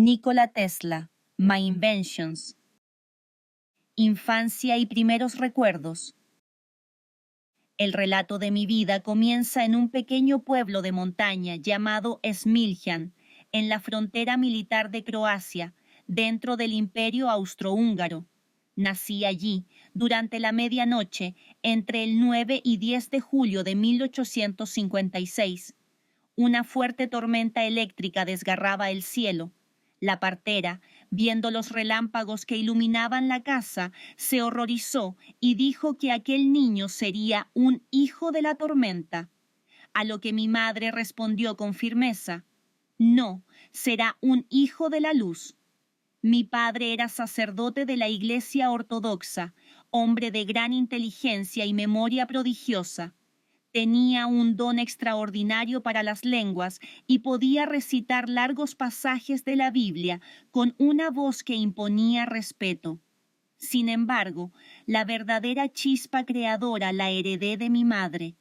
Nikola Tesla, My Inventions. Infancia y primeros recuerdos. El relato de mi vida comienza en un pequeño pueblo de montaña llamado Smiljan, en la frontera militar de Croacia, dentro del Imperio Austrohúngaro. Nací allí durante la medianoche entre el 9 y 10 de julio de 1856. Una fuerte tormenta eléctrica desgarraba el cielo. La partera, viendo los relámpagos que iluminaban la casa, se horrorizó y dijo que aquel niño sería un hijo de la tormenta. A lo que mi madre respondió con firmeza: no, será un hijo de la luz. Mi padre era sacerdote de la Iglesia Ortodoxa, hombre de gran inteligencia y memoria prodigiosa. Tenía un don extraordinario para las lenguas y podía recitar largos pasajes de la Biblia con una voz que imponía respeto. Sin embargo, la verdadera chispa creadora la heredé de mi madre.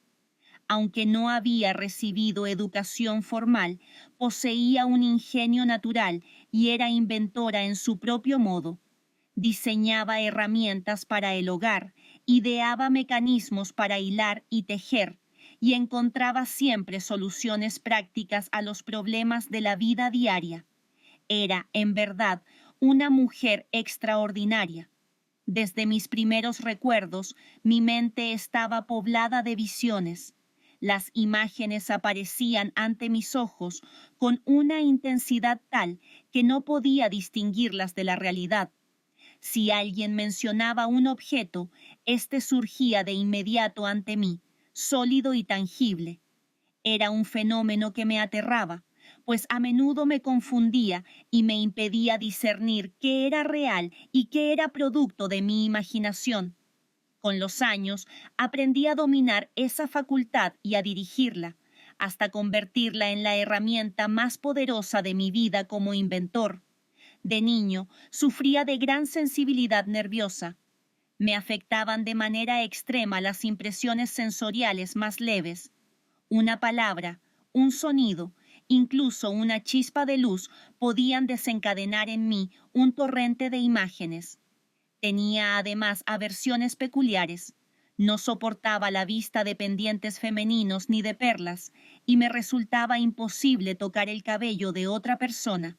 Aunque no había recibido educación formal, poseía un ingenio natural y era inventora en su propio modo. Diseñaba herramientas para el hogar, ideaba mecanismos para hilar y tejer, y encontraba siempre soluciones prácticas a los problemas de la vida diaria. Era, en verdad, una mujer extraordinaria. Desde mis primeros recuerdos, mi mente estaba poblada de visiones. Las imágenes aparecían ante mis ojos con una intensidad tal que no podía distinguirlas de la realidad. Si alguien mencionaba un objeto, éste surgía de inmediato ante mí, sólido y tangible. Era un fenómeno que me aterraba, pues a menudo me confundía y me impedía discernir qué era real y qué era producto de mi imaginación. Con los años, aprendí a dominar esa facultad y a dirigirla, hasta convertirla en la herramienta más poderosa de mi vida como inventor. De niño, sufría de gran sensibilidad nerviosa. Me afectaban de manera extrema las impresiones sensoriales más leves. Una palabra, un sonido, incluso una chispa de luz podían desencadenar en mí un torrente de imágenes. Tenía además aversiones peculiares. No soportaba la vista de pendientes femeninos ni de perlas, y me resultaba imposible tocar el cabello de otra persona.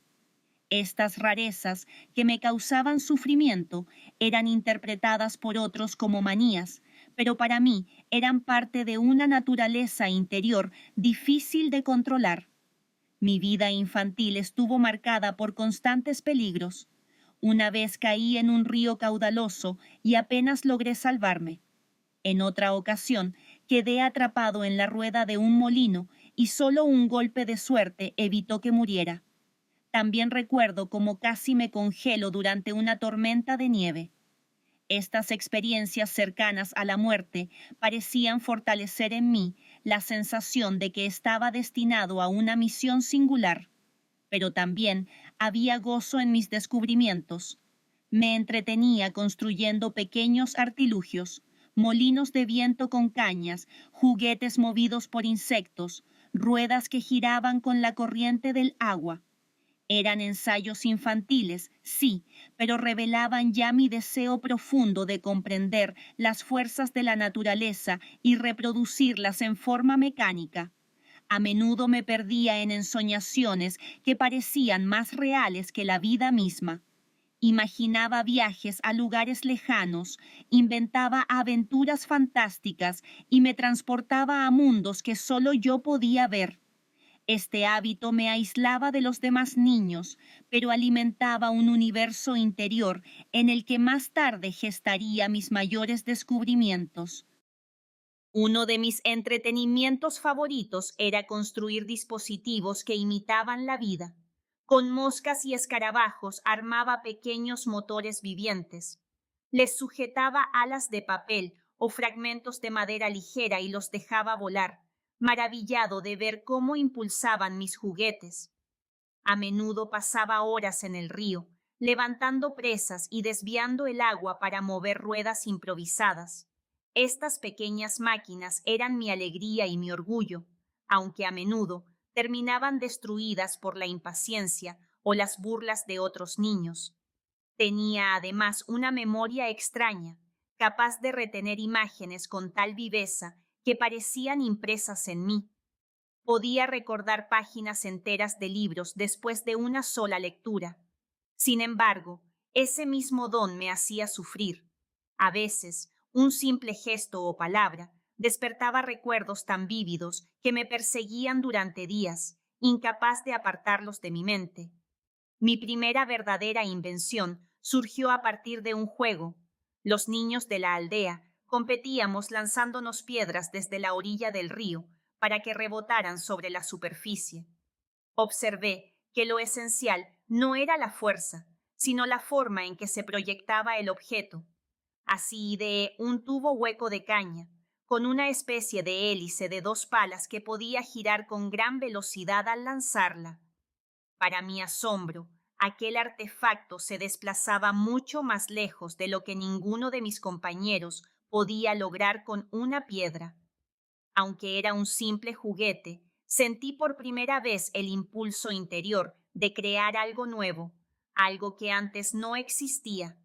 Estas rarezas, que me causaban sufrimiento, eran interpretadas por otros como manías, pero para mí eran parte de una naturaleza interior difícil de controlar. Mi vida infantil estuvo marcada por constantes peligros. Una vez caí en un río caudaloso y apenas logré salvarme. En otra ocasión, quedé atrapado en la rueda de un molino y solo un golpe de suerte evitó que muriera. También recuerdo cómo casi me congelo durante una tormenta de nieve. Estas experiencias cercanas a la muerte parecían fortalecer en mí la sensación de que estaba destinado a una misión singular. Pero también había gozo en mis descubrimientos. Me entretenía construyendo pequeños artilugios, molinos de viento con cañas, juguetes movidos por insectos, ruedas que giraban con la corriente del agua. Eran ensayos infantiles, sí, pero revelaban ya mi deseo profundo de comprender las fuerzas de la naturaleza y reproducirlas en forma mecánica. A menudo me perdía en ensoñaciones que parecían más reales que la vida misma. Imaginaba viajes a lugares lejanos, inventaba aventuras fantásticas y me transportaba a mundos que solo yo podía ver. Este hábito me aislaba de los demás niños, pero alimentaba un universo interior en el que más tarde gestaría mis mayores descubrimientos. Uno de mis entretenimientos favoritos era construir dispositivos que imitaban la vida. Con moscas y escarabajos armaba pequeños motores vivientes. Les sujetaba alas de papel o fragmentos de madera ligera y los dejaba volar, maravillado de ver cómo impulsaban mis juguetes. A menudo pasaba horas en el río, levantando presas y desviando el agua para mover ruedas improvisadas. Estas pequeñas máquinas eran mi alegría y mi orgullo, aunque a menudo terminaban destruidas por la impaciencia o las burlas de otros niños. Tenía además una memoria extraña, capaz de retener imágenes con tal viveza que parecían impresas en mí. Podía recordar páginas enteras de libros después de una sola lectura. Sin embargo, ese mismo don me hacía sufrir. A veces, un simple gesto o palabra despertaba recuerdos tan vívidos que me perseguían durante días, incapaz de apartarlos de mi mente. Mi primera verdadera invención surgió a partir de un juego. Los niños de la aldea competíamos lanzándonos piedras desde la orilla del río para que rebotaran sobre la superficie. Observé que lo esencial no era la fuerza, sino la forma en que se proyectaba el objeto. Así ideé un tubo hueco de caña, con una especie de hélice de 2 palas que podía girar con gran velocidad al lanzarla. Para mi asombro, aquel artefacto se desplazaba mucho más lejos de lo que ninguno de mis compañeros podía lograr con una piedra. Aunque era un simple juguete, sentí por primera vez el impulso interior de crear algo nuevo, algo que antes no existía.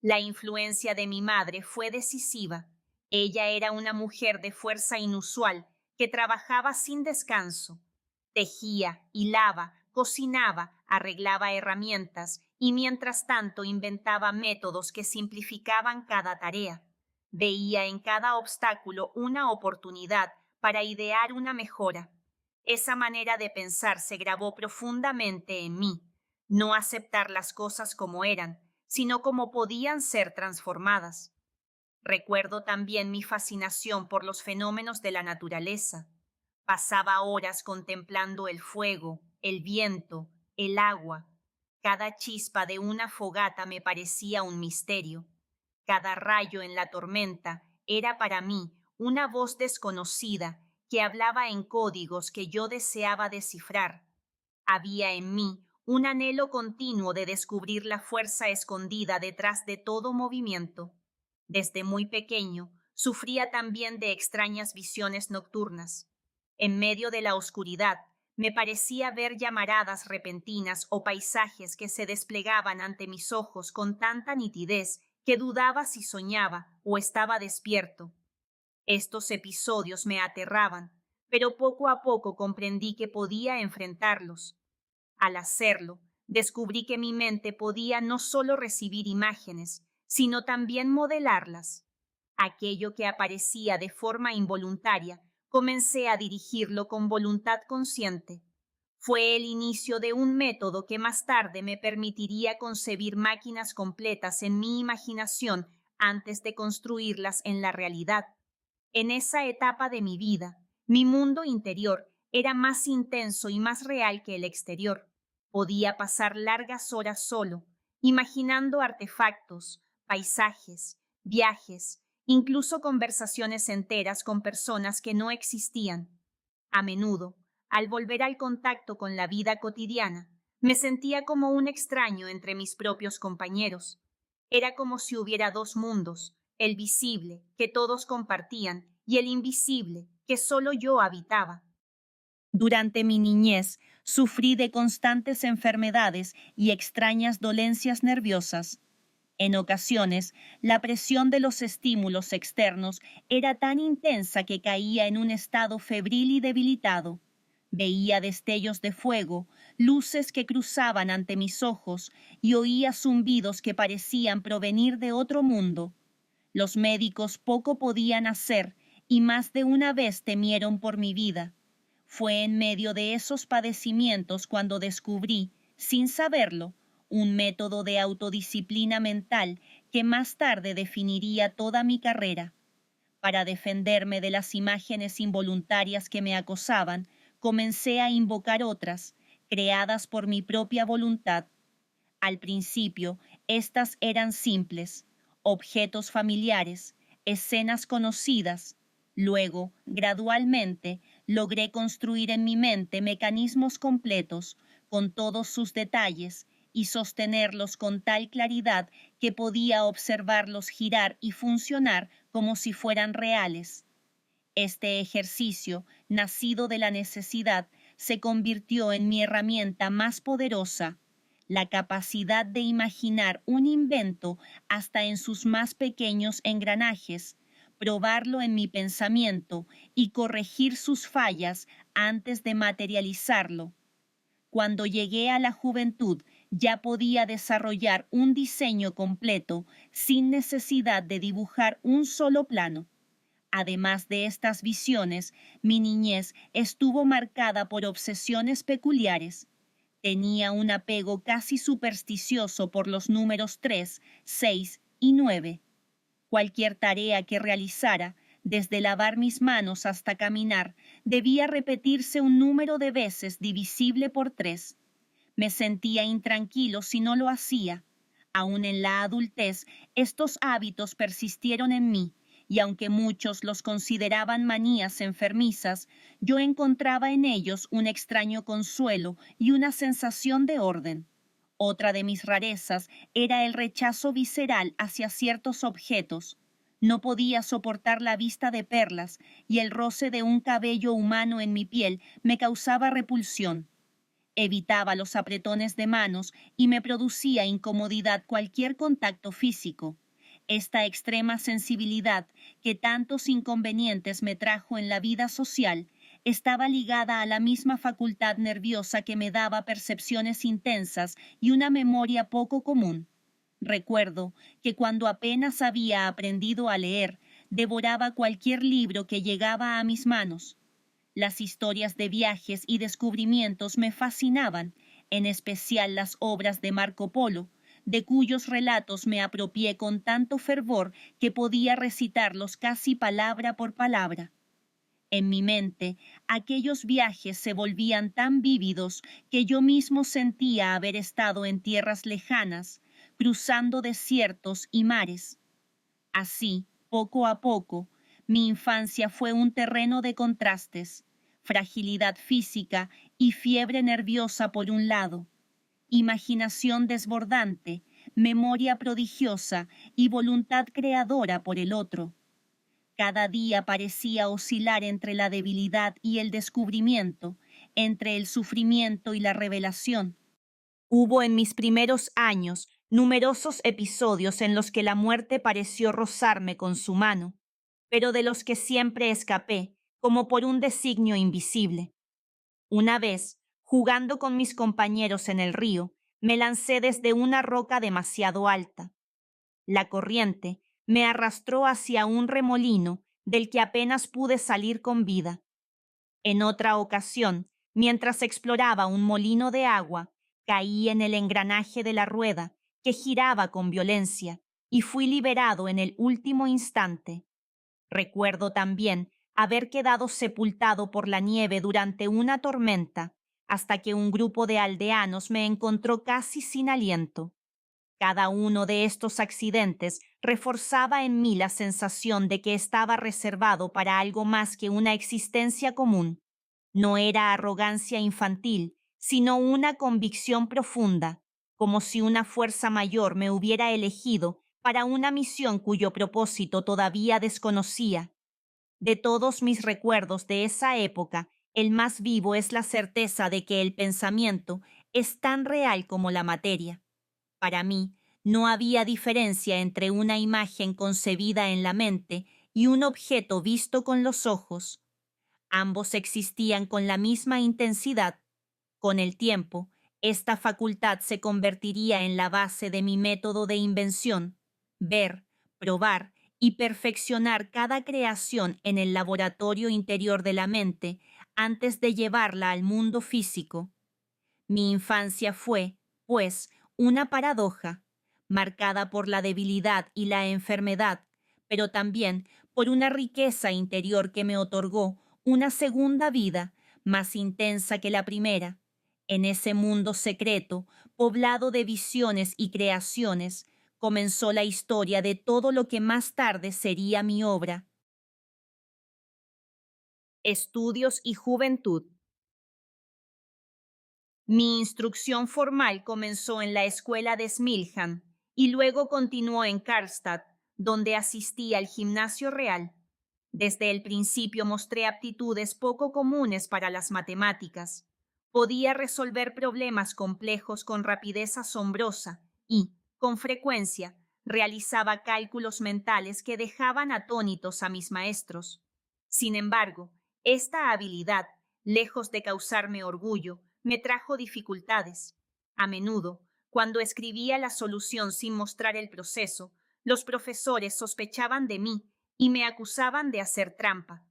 La influencia de mi madre fue decisiva. Ella era una mujer de fuerza inusual que trabajaba sin descanso. Tejía, hilaba, cocinaba, arreglaba herramientas y mientras tanto inventaba métodos que simplificaban cada tarea. Veía en cada obstáculo una oportunidad para idear una mejora. Esa manera de pensar se grabó profundamente en mí. No aceptar las cosas como eran, sino como podían ser transformadas. Recuerdo también mi fascinación por los fenómenos de la naturaleza. Pasaba horas contemplando el fuego, el viento, el agua. Cada chispa de una fogata me parecía un misterio. Cada rayo en la tormenta era para mí una voz desconocida que hablaba en códigos que yo deseaba descifrar. Había en mí un anhelo continuo de descubrir la fuerza escondida detrás de todo movimiento. Desde muy pequeño, sufría también de extrañas visiones nocturnas. En medio de la oscuridad, me parecía ver llamaradas repentinas o paisajes que se desplegaban ante mis ojos con tanta nitidez que dudaba si soñaba o estaba despierto. Estos episodios me aterraban, pero poco a poco comprendí que podía enfrentarlos. Al hacerlo, descubrí que mi mente podía no solo recibir imágenes, sino también modelarlas. Aquello que aparecía de forma involuntaria, comencé a dirigirlo con voluntad consciente. Fue el inicio de un método que más tarde me permitiría concebir máquinas completas en mi imaginación antes de construirlas en la realidad. En esa etapa de mi vida, mi mundo interior era más intenso y más real que el exterior. Podía pasar largas horas solo, imaginando artefactos, paisajes, viajes, incluso conversaciones enteras con personas que no existían. A menudo, al volver al contacto con la vida cotidiana, me sentía como un extraño entre mis propios compañeros. Era como si hubiera 2 mundos, el visible, que todos compartían, y el invisible, que solo yo habitaba. Durante mi niñez, sufrí de constantes enfermedades y extrañas dolencias nerviosas. En ocasiones, la presión de los estímulos externos era tan intensa que caía en un estado febril y debilitado. Veía destellos de fuego, luces que cruzaban ante mis ojos y oía zumbidos que parecían provenir de otro mundo. Los médicos poco podían hacer y más de una vez temieron por mi vida. Fue en medio de esos padecimientos cuando descubrí, sin saberlo, un método de autodisciplina mental que más tarde definiría toda mi carrera. Para defenderme de las imágenes involuntarias que me acosaban, comencé a invocar otras, creadas por mi propia voluntad. Al principio, estas eran simples, objetos familiares, escenas conocidas. Luego, gradualmente, logré construir en mi mente mecanismos completos, con todos sus detalles, y sostenerlos con tal claridad que podía observarlos girar y funcionar como si fueran reales. Este ejercicio, nacido de la necesidad, se convirtió en mi herramienta más poderosa, la capacidad de imaginar un invento hasta en sus más pequeños engranajes, probarlo en mi pensamiento y corregir sus fallas antes de materializarlo. Cuando llegué a la juventud, ya podía desarrollar un diseño completo sin necesidad de dibujar un solo plano. Además de estas visiones, mi niñez estuvo marcada por obsesiones peculiares. Tenía un apego casi supersticioso por los números 3, 6 y 9. Cualquier tarea que realizara, desde lavar mis manos hasta caminar, debía repetirse un número de veces divisible por 3. Me sentía intranquilo si no lo hacía. Aún en la adultez, estos hábitos persistieron en mí, y aunque muchos los consideraban manías enfermizas, yo encontraba en ellos un extraño consuelo y una sensación de orden. Otra de mis rarezas era el rechazo visceral hacia ciertos objetos. No podía soportar la vista de perlas y el roce de un cabello humano en mi piel me causaba repulsión. Evitaba los apretones de manos y me producía incomodidad cualquier contacto físico. Esta extrema sensibilidad que tantos inconvenientes me trajo en la vida social estaba ligada a la misma facultad nerviosa que me daba percepciones intensas y una memoria poco común. Recuerdo que cuando apenas había aprendido a leer, devoraba cualquier libro que llegaba a mis manos. Las historias de viajes y descubrimientos me fascinaban, en especial las obras de Marco Polo, de cuyos relatos me apropié con tanto fervor que podía recitarlos casi palabra por palabra. En mi mente, aquellos viajes se volvían tan vívidos que yo mismo sentía haber estado en tierras lejanas, cruzando desiertos y mares. Así, poco a poco, mi infancia fue un terreno de contrastes, fragilidad física y fiebre nerviosa por un lado, imaginación desbordante, memoria prodigiosa y voluntad creadora por el otro. Cada día parecía oscilar entre la debilidad y el descubrimiento, entre el sufrimiento y la revelación. Hubo en mis primeros años numerosos episodios en los que la muerte pareció rozarme con su mano, pero de los que siempre escapé, como por un designio invisible. Una vez, jugando con mis compañeros en el río, me lancé desde una roca demasiado alta. La corriente me arrastró hacia un remolino del que apenas pude salir con vida. En otra ocasión, mientras exploraba un molino de agua, caí en el engranaje de la rueda, que giraba con violencia, y fui liberado en el último instante. Recuerdo también haber quedado sepultado por la nieve durante una tormenta, hasta que un grupo de aldeanos me encontró casi sin aliento. Cada uno de estos accidentes reforzaba en mí la sensación de que estaba reservado para algo más que una existencia común. No era arrogancia infantil, sino una convicción profunda, como si una fuerza mayor me hubiera elegido para una misión cuyo propósito todavía desconocía. De todos mis recuerdos de esa época, el más vivo es la certeza de que el pensamiento es tan real como la materia. Para mí, no había diferencia entre una imagen concebida en la mente y un objeto visto con los ojos. Ambos existían con la misma intensidad. Con el tiempo, esta facultad se convertiría en la base de mi método de invención: ver, probar y perfeccionar cada creación en el laboratorio interior de la mente antes de llevarla al mundo físico. Mi infancia fue, pues, una paradoja, marcada por la debilidad y la enfermedad, pero también por una riqueza interior que me otorgó una segunda vida más intensa que la primera. En ese mundo secreto, poblado de visiones y creaciones, comenzó la historia de todo lo que más tarde sería mi obra. Estudios y juventud. Mi instrucción formal comenzó en la escuela de Smiljan y luego continuó en Karlstad, donde asistí al gimnasio real. Desde el principio mostré aptitudes poco comunes para las matemáticas. Podía resolver problemas complejos con rapidez asombrosa y, con frecuencia, realizaba cálculos mentales que dejaban atónitos a mis maestros. Sin embargo, esta habilidad, lejos de causarme orgullo, me trajo dificultades. A menudo, cuando escribía la solución sin mostrar el proceso, los profesores sospechaban de mí y me acusaban de hacer trampa.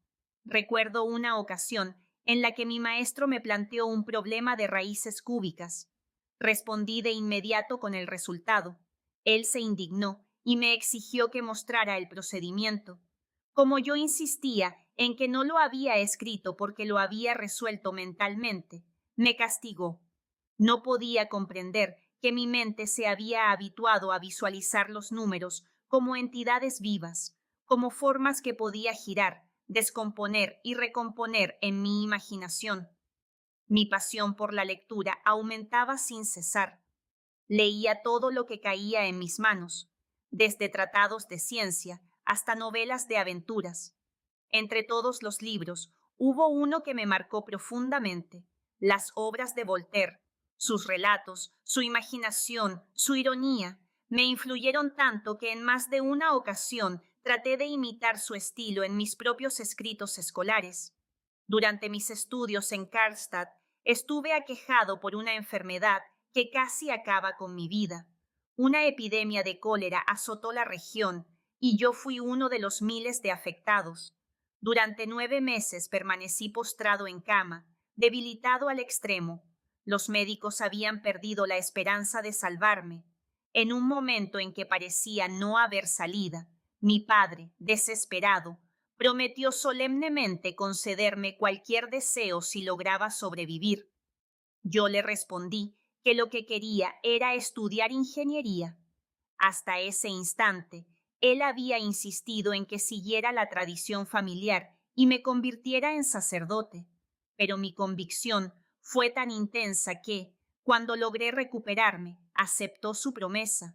Recuerdo una ocasión en la que mi maestro me planteó un problema de raíces cúbicas. Respondí de inmediato con el resultado. Él se indignó y me exigió que mostrara el procedimiento. Como yo insistía en que no lo había escrito porque lo había resuelto mentalmente, me castigó. No podía comprender que mi mente se había habituado a visualizar los números como entidades vivas, como formas que podía girar, descomponer y recomponer en mi imaginación. Mi pasión por la lectura aumentaba sin cesar. Leía todo lo que caía en mis manos, desde tratados de ciencia hasta novelas de aventuras. Entre todos los libros, hubo uno que me marcó profundamente: las obras de Voltaire. Sus relatos, su imaginación, su ironía, me influyeron tanto que en más de una ocasión traté de imitar su estilo en mis propios escritos escolares. Durante mis estudios en Karlstadt, estuve aquejado por una enfermedad que casi acaba con mi vida. Una epidemia de cólera azotó la región y yo fui uno de los miles de afectados. Durante 9 meses permanecí postrado en cama, debilitado al extremo. Los médicos habían perdido la esperanza de salvarme. En un momento en que parecía no haber salida, mi padre, desesperado, prometió solemnemente concederme cualquier deseo si lograba sobrevivir. Yo le respondí que lo que quería era estudiar ingeniería. Hasta ese instante, él había insistido en que siguiera la tradición familiar y me convirtiera en sacerdote. Pero mi convicción fue tan intensa que, cuando logré recuperarme, aceptó su promesa.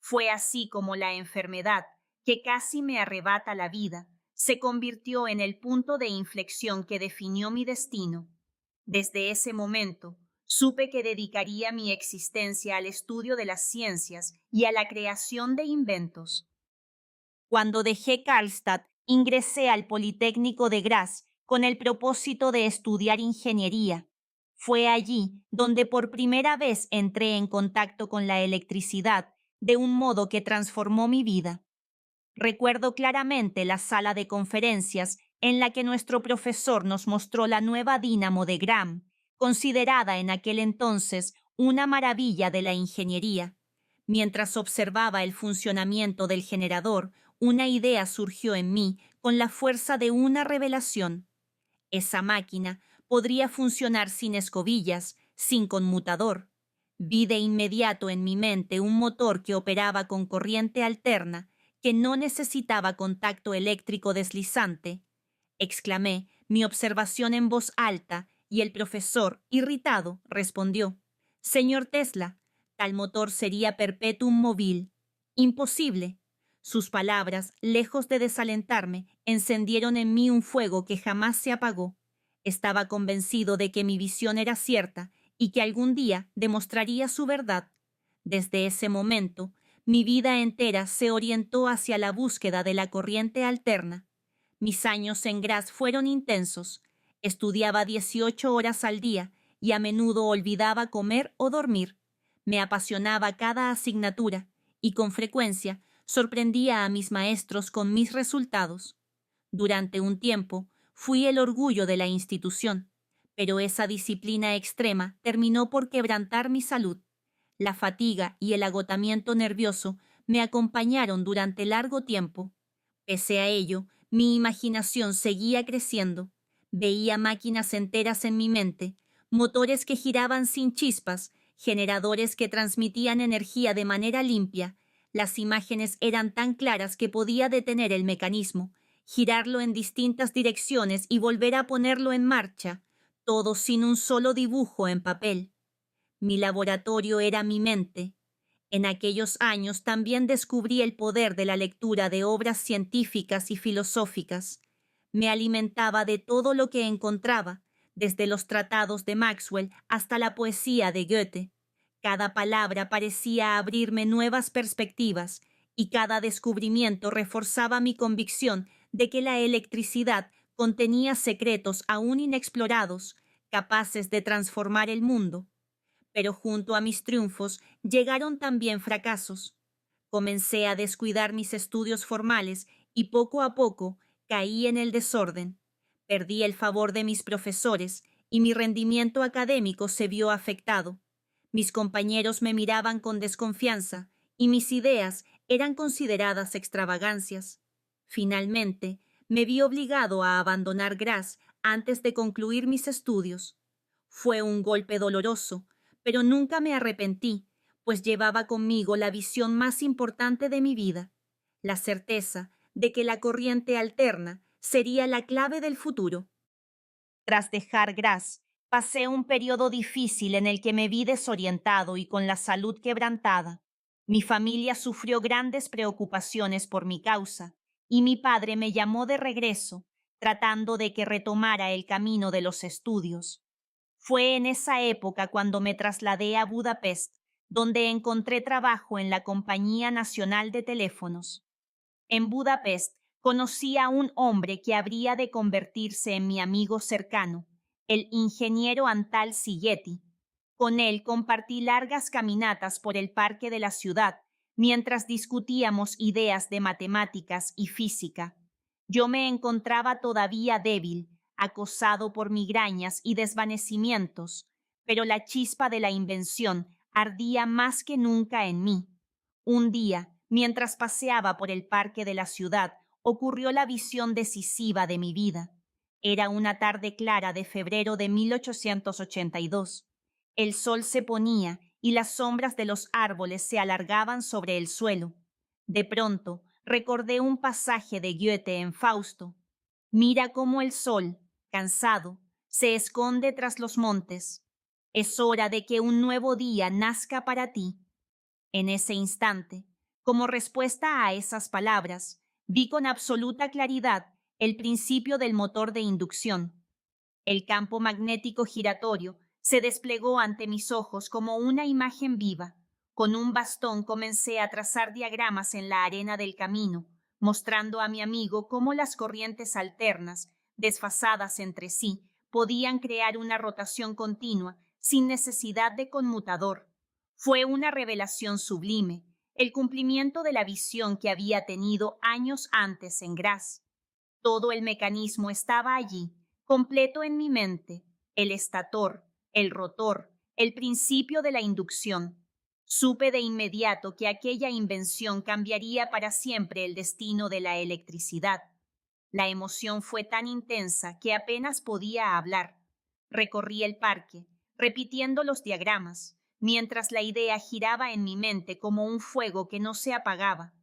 Fue así como la enfermedad, que casi me arrebata la vida, se convirtió en el punto de inflexión que definió mi destino. Desde ese momento, supe que dedicaría mi existencia al estudio de las ciencias y a la creación de inventos. Cuando dejé Karlstadt, ingresé al Politécnico de Graz con el propósito de estudiar ingeniería. Fue allí donde por primera vez entré en contacto con la electricidad de un modo que transformó mi vida. Recuerdo claramente la sala de conferencias en la que nuestro profesor nos mostró la nueva dínamo de Gram, considerada en aquel entonces una maravilla de la ingeniería. Mientras observaba el funcionamiento del generador, una idea surgió en mí con la fuerza de una revelación. Esa máquina podría funcionar sin escobillas, sin conmutador. Vi de inmediato en mi mente un motor que operaba con corriente alterna, que no necesitaba contacto eléctrico deslizante. Exclamé mi observación en voz alta y el profesor, irritado, respondió: «Señor Tesla, tal motor sería perpetuum mobile». Imposible. Sus palabras, lejos de desalentarme, encendieron en mí un fuego que jamás se apagó. Estaba convencido de que mi visión era cierta y que algún día demostraría su verdad. Desde ese momento, mi vida entera se orientó hacia la búsqueda de la corriente alterna. Mis años en Graz fueron intensos. Estudiaba 18 horas al día y a menudo olvidaba comer o dormir. Me apasionaba cada asignatura y con frecuencia sorprendía a mis maestros con mis resultados. Durante un tiempo fui el orgullo de la institución, pero esa disciplina extrema terminó por quebrantar mi salud. La fatiga y el agotamiento nervioso me acompañaron durante largo tiempo. Pese a ello, mi imaginación seguía creciendo. Veía máquinas enteras en mi mente, motores que giraban sin chispas, generadores que transmitían energía de manera limpia. Las imágenes eran tan claras que podía detener el mecanismo, girarlo en distintas direcciones y volver a ponerlo en marcha, todo sin un solo dibujo en papel. Mi laboratorio era mi mente. En aquellos años también descubrí el poder de la lectura de obras científicas y filosóficas. Me alimentaba de todo lo que encontraba, desde los tratados de Maxwell hasta la poesía de Goethe. Cada palabra parecía abrirme nuevas perspectivas y cada descubrimiento reforzaba mi convicción de que la electricidad contenía secretos aún inexplorados, capaces de transformar el mundo. Pero junto a mis triunfos llegaron también fracasos. Comencé a descuidar mis estudios formales y poco a poco caí en el desorden. Perdí el favor de mis profesores y mi rendimiento académico se vio afectado. Mis compañeros me miraban con desconfianza y mis ideas eran consideradas extravagancias. Finalmente, me vi obligado a abandonar Graz antes de concluir mis estudios. Fue un golpe doloroso, pero nunca me arrepentí, pues llevaba conmigo la visión más importante de mi vida, la certeza de que la corriente alterna sería la clave del futuro. Tras dejar Graz, pasé un periodo difícil en el que me vi desorientado y con la salud quebrantada. Mi familia sufrió grandes preocupaciones por mi causa, y mi padre me llamó de regreso, tratando de que retomara el camino de los estudios. Fue en esa época cuando me trasladé a Budapest, donde encontré trabajo en la Compañía Nacional de Teléfonos. En Budapest conocí a un hombre que habría de convertirse en mi amigo cercano, el ingeniero Antal Sigeti. Con él compartí largas caminatas por el parque de la ciudad, mientras discutíamos ideas de matemáticas y física. Yo me encontraba todavía débil, acosado por migrañas y desvanecimientos, pero la chispa de la invención ardía más que nunca en mí. Un día, mientras paseaba por el parque de la ciudad, ocurrió la visión decisiva de mi vida. Era una tarde clara de febrero de 1882. El sol se ponía y las sombras de los árboles se alargaban sobre el suelo. De pronto, recordé un pasaje de Goethe en Fausto. Mira cómo el sol, cansado, se esconde tras los montes. Es hora de que un nuevo día nazca para ti. En ese instante, como respuesta a esas palabras, vi con absoluta claridad el principio del motor de inducción. El campo magnético giratorio se desplegó ante mis ojos como una imagen viva. Con un bastón comencé a trazar diagramas en la arena del camino, mostrando a mi amigo cómo las corrientes alternas, desfasadas entre sí, podían crear una rotación continua sin necesidad de conmutador. Fue una revelación sublime, el cumplimiento de la visión que había tenido años antes en Graz. Todo el mecanismo estaba allí, completo en mi mente, el estator, el rotor, el principio de la inducción. Supe de inmediato que aquella invención cambiaría para siempre el destino de la electricidad. La emoción fue tan intensa que apenas podía hablar. Recorrí el parque, repitiendo los diagramas, mientras la idea giraba en mi mente como un fuego que no se apagaba.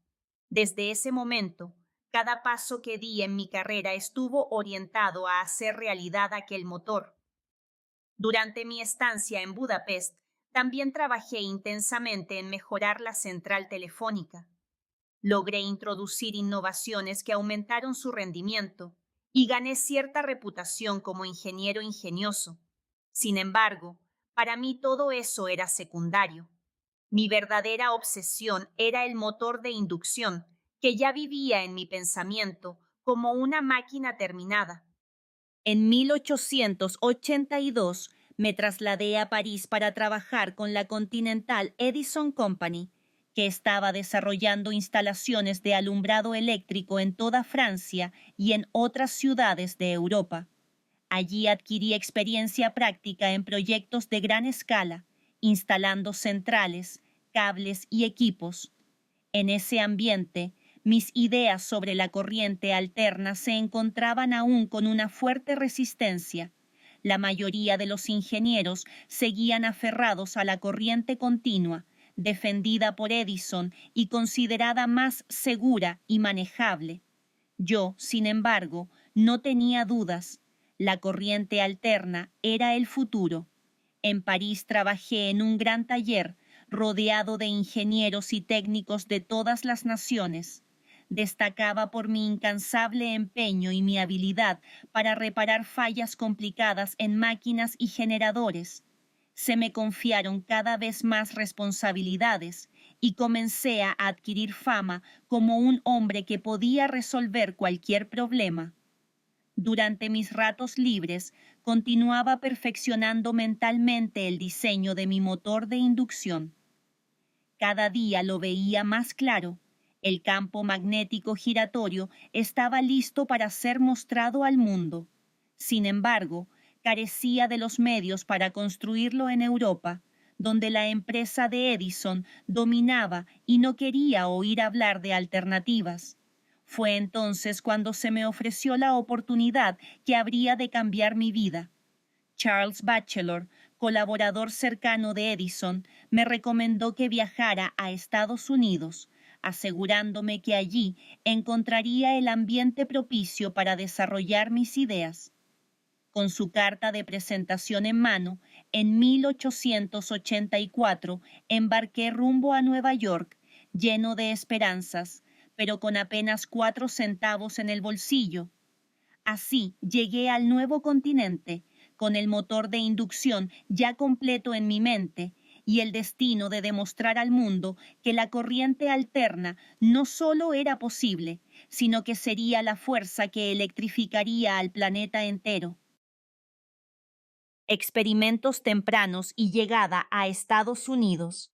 Desde ese momento, cada paso que di en mi carrera estuvo orientado a hacer realidad aquel motor. Durante mi estancia en Budapest, también trabajé intensamente en mejorar la central telefónica. Logré introducir innovaciones que aumentaron su rendimiento y gané cierta reputación como ingeniero ingenioso. Sin embargo, para mí todo eso era secundario. Mi verdadera obsesión era el motor de inducción, que ya vivía en mi pensamiento como una máquina terminada. En 1882 me trasladé a París para trabajar con la Continental Edison Company, que estaba desarrollando instalaciones de alumbrado eléctrico en toda Francia y en otras ciudades de Europa. Allí adquirí experiencia práctica en proyectos de gran escala, instalando centrales, cables y equipos. En ese ambiente, mis ideas sobre la corriente alterna se encontraban aún con una fuerte resistencia. La mayoría de los ingenieros seguían aferrados a la corriente continua, defendida por Edison y considerada más segura y manejable. Yo, sin embargo, no tenía dudas. La corriente alterna era el futuro. En París trabajé en un gran taller, rodeado de ingenieros y técnicos de todas las naciones. destacaba por mi incansable empeño y mi habilidad para reparar fallas complicadas en máquinas y generadores. Se me confiaron cada vez más responsabilidades y comencé a adquirir fama como un hombre que podía resolver cualquier problema. Durante mis ratos libres, continuaba perfeccionando mentalmente el diseño de mi motor de inducción. Cada día lo veía más claro. El campo magnético giratorio estaba listo para ser mostrado al mundo. Sin embargo, carecía de los medios para construirlo en Europa, donde la empresa de Edison dominaba y no quería oír hablar de alternativas. Fue entonces cuando se me ofreció la oportunidad que habría de cambiar mi vida. Charles Batchelor, colaborador cercano de Edison, me recomendó que viajara a Estados Unidos, asegurándome que allí encontraría el ambiente propicio para desarrollar mis ideas. Con su carta de presentación en mano, en 1884 embarqué rumbo a Nueva York, lleno de esperanzas, pero con apenas 4 centavos en el bolsillo. Así llegué al nuevo continente, con el motor de inducción ya completo en mi mente y el destino de demostrar al mundo que la corriente alterna no solo era posible, sino que sería la fuerza que electrificaría al planeta entero. Experimentos tempranos y llegada a Estados Unidos.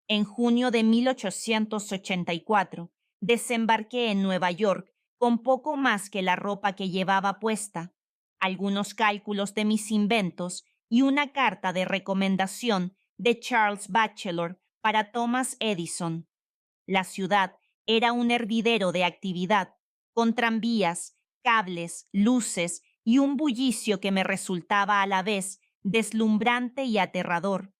En junio de 1884, desembarqué en Nueva York con poco más que la ropa que llevaba puesta, algunos cálculos de mis inventos y una carta de recomendación de Charles Batchelor para Thomas Edison. La ciudad era un hervidero de actividad, con tranvías, cables, luces y un bullicio que me resultaba a la vez deslumbrante y aterrador.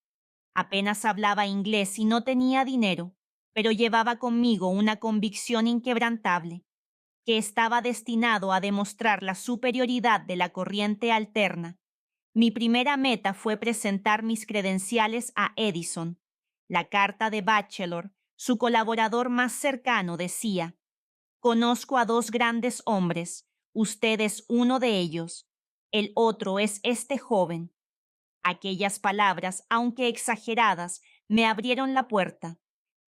Apenas hablaba inglés y no tenía dinero, pero llevaba conmigo una convicción inquebrantable, que estaba destinado a demostrar la superioridad de la corriente alterna. Mi primera meta fue presentar mis credenciales a Edison. La carta de Batchelor, su colaborador más cercano, decía: «Conozco a 2 grandes hombres, usted es uno de ellos, el otro es este joven». Aquellas palabras, aunque exageradas, me abrieron la puerta.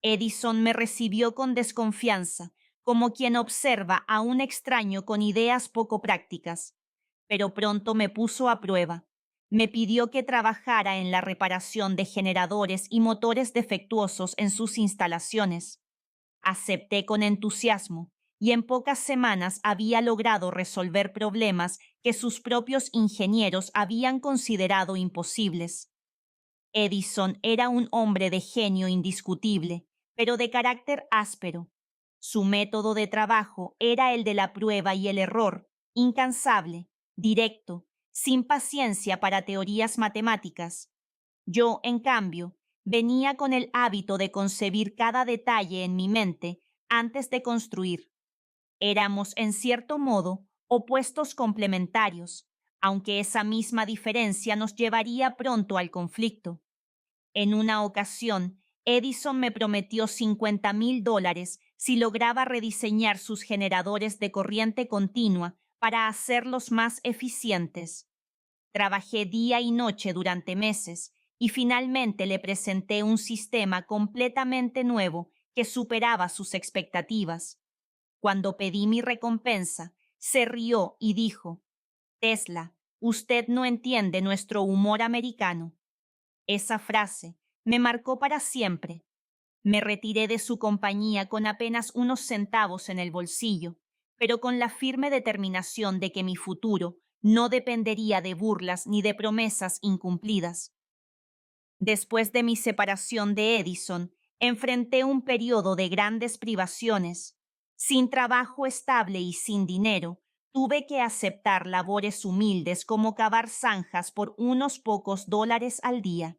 Edison me recibió con desconfianza, como quien observa a un extraño con ideas poco prácticas. Pero pronto me puso a prueba. Me pidió que trabajara en la reparación de generadores y motores defectuosos en sus instalaciones. Acepté con entusiasmo y en pocas semanas había logrado resolver problemas que sus propios ingenieros habían considerado imposibles. Edison era un hombre de genio indiscutible, pero de carácter áspero. Su método de trabajo era el de la prueba y el error, incansable, directo, sin paciencia para teorías matemáticas. Yo, en cambio, venía con el hábito de concebir cada detalle en mi mente antes de construir. Éramos, en cierto modo, opuestos complementarios, aunque esa misma diferencia nos llevaría pronto al conflicto. En una ocasión, Edison me prometió $50,000 si lograba rediseñar sus generadores de corriente continua para hacerlos más eficientes. Trabajé día y noche durante meses y finalmente le presenté un sistema completamente nuevo que superaba sus expectativas. Cuando pedí mi recompensa, se rió y dijo: «Tesla, usted no entiende nuestro humor americano». Esa frase me marcó para siempre. Me retiré de su compañía con apenas unos centavos en el bolsillo, pero con la firme determinación de que mi futuro no dependería de burlas ni de promesas incumplidas. Después de mi separación de Edison, enfrenté un periodo de grandes privaciones. Sin trabajo estable y sin dinero, tuve que aceptar labores humildes como cavar zanjas por unos pocos dólares al día.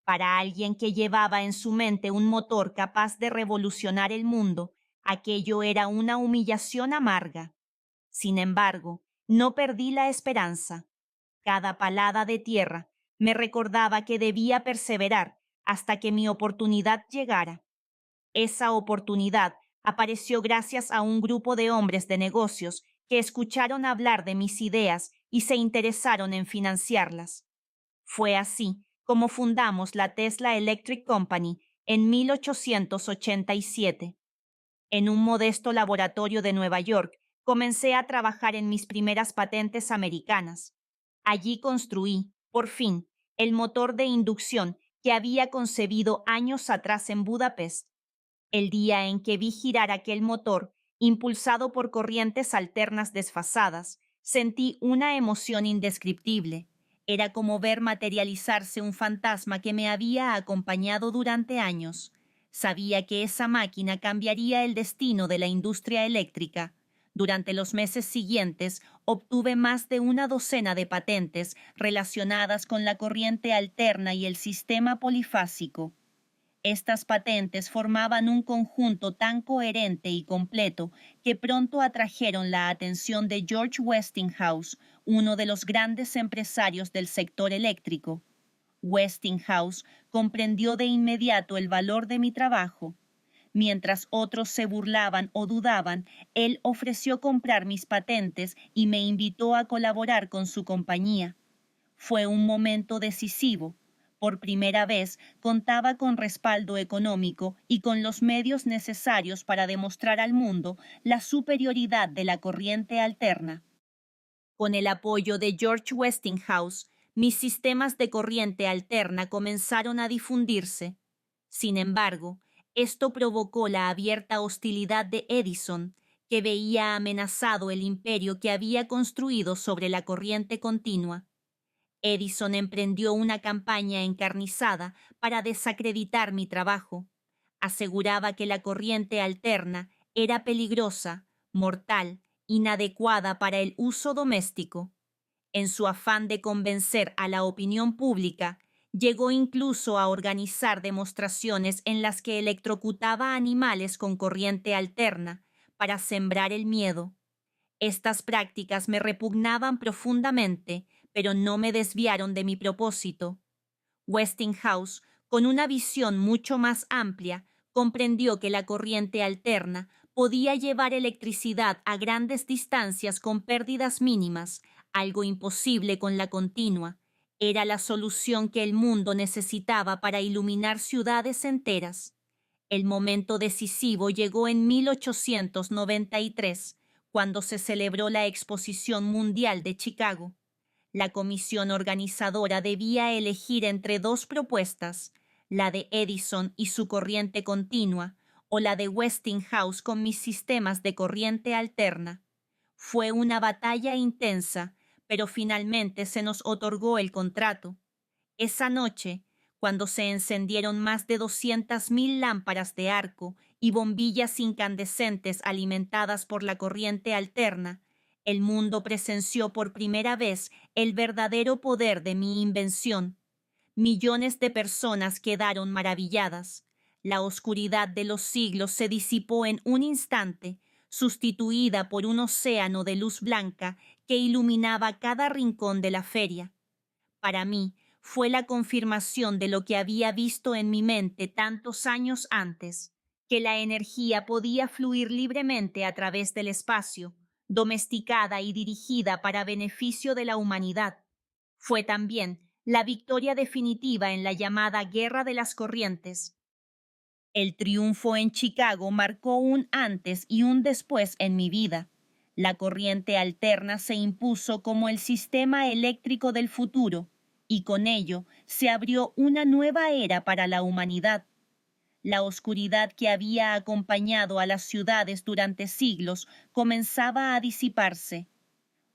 Para alguien que llevaba en su mente un motor capaz de revolucionar el mundo, aquello era una humillación amarga. Sin embargo, no perdí la esperanza. Cada palada de tierra me recordaba que debía perseverar hasta que mi oportunidad llegara. Esa oportunidad Apareció gracias a un grupo de hombres de negocios que escucharon hablar de mis ideas y se interesaron en financiarlas. Fue así como fundamos la Tesla Electric Company en 1887. En un modesto laboratorio de Nueva York, comencé a trabajar en mis primeras patentes americanas. Allí construí, por fin, el motor de inducción que había concebido años atrás en Budapest. El día en que vi girar aquel motor, impulsado por corrientes alternas desfasadas, sentí una emoción indescriptible. Era como ver materializarse un fantasma que me había acompañado durante años. Sabía que esa máquina cambiaría el destino de la industria eléctrica. Durante los meses siguientes obtuve más de una docena de patentes relacionadas con la corriente alterna y el sistema polifásico. Estas patentes formaban un conjunto tan coherente y completo que pronto atrajeron la atención de George Westinghouse, uno de los grandes empresarios del sector eléctrico. Westinghouse comprendió de inmediato el valor de mi trabajo. Mientras otros se burlaban o dudaban, él ofreció comprar mis patentes y me invitó a colaborar con su compañía. Fue un momento decisivo. Por primera vez contaba con respaldo económico y con los medios necesarios para demostrar al mundo la superioridad de la corriente alterna. Con el apoyo de George Westinghouse, mis sistemas de corriente alterna comenzaron a difundirse. Sin embargo, esto provocó la abierta hostilidad de Edison, que veía amenazado el imperio que había construido sobre la corriente continua. Edison emprendió una campaña encarnizada para desacreditar mi trabajo. Aseguraba que la corriente alterna era peligrosa, mortal, inadecuada para el uso doméstico. En su afán de convencer a la opinión pública, llegó incluso a organizar demostraciones en las que electrocutaba a animales con corriente alterna para sembrar el miedo. Estas prácticas me repugnaban profundamente, pero no me desviaron de mi propósito. Westinghouse, con una visión mucho más amplia, comprendió que la corriente alterna podía llevar electricidad a grandes distancias con pérdidas mínimas, algo imposible con la continua. Era la solución que el mundo necesitaba para iluminar ciudades enteras. El momento decisivo llegó en 1893, cuando se celebró la Exposición Mundial de Chicago. La comisión organizadora debía elegir entre dos propuestas, la de Edison y su corriente continua, o la de Westinghouse con mis sistemas de corriente alterna. Fue una batalla intensa, pero finalmente se nos otorgó el contrato. Esa noche, cuando se encendieron más de 200.000 lámparas de arco y bombillas incandescentes alimentadas por la corriente alterna, el mundo presenció por primera vez el verdadero poder de mi invención. Millones de personas quedaron maravilladas. La oscuridad de los siglos se disipó en un instante, sustituida por un océano de luz blanca que iluminaba cada rincón de la feria. Para mí, fue la confirmación de lo que había visto en mi mente tantos años antes, que la energía podía fluir libremente a través del espacio, domesticada y dirigida para beneficio de la humanidad. Fue también la victoria definitiva en la llamada Guerra de las Corrientes. El triunfo en Chicago marcó un antes y un después en mi vida. La corriente alterna se impuso como el sistema eléctrico del futuro, y con ello se abrió una nueva era para la humanidad. La oscuridad que había acompañado a las ciudades durante siglos comenzaba a disiparse.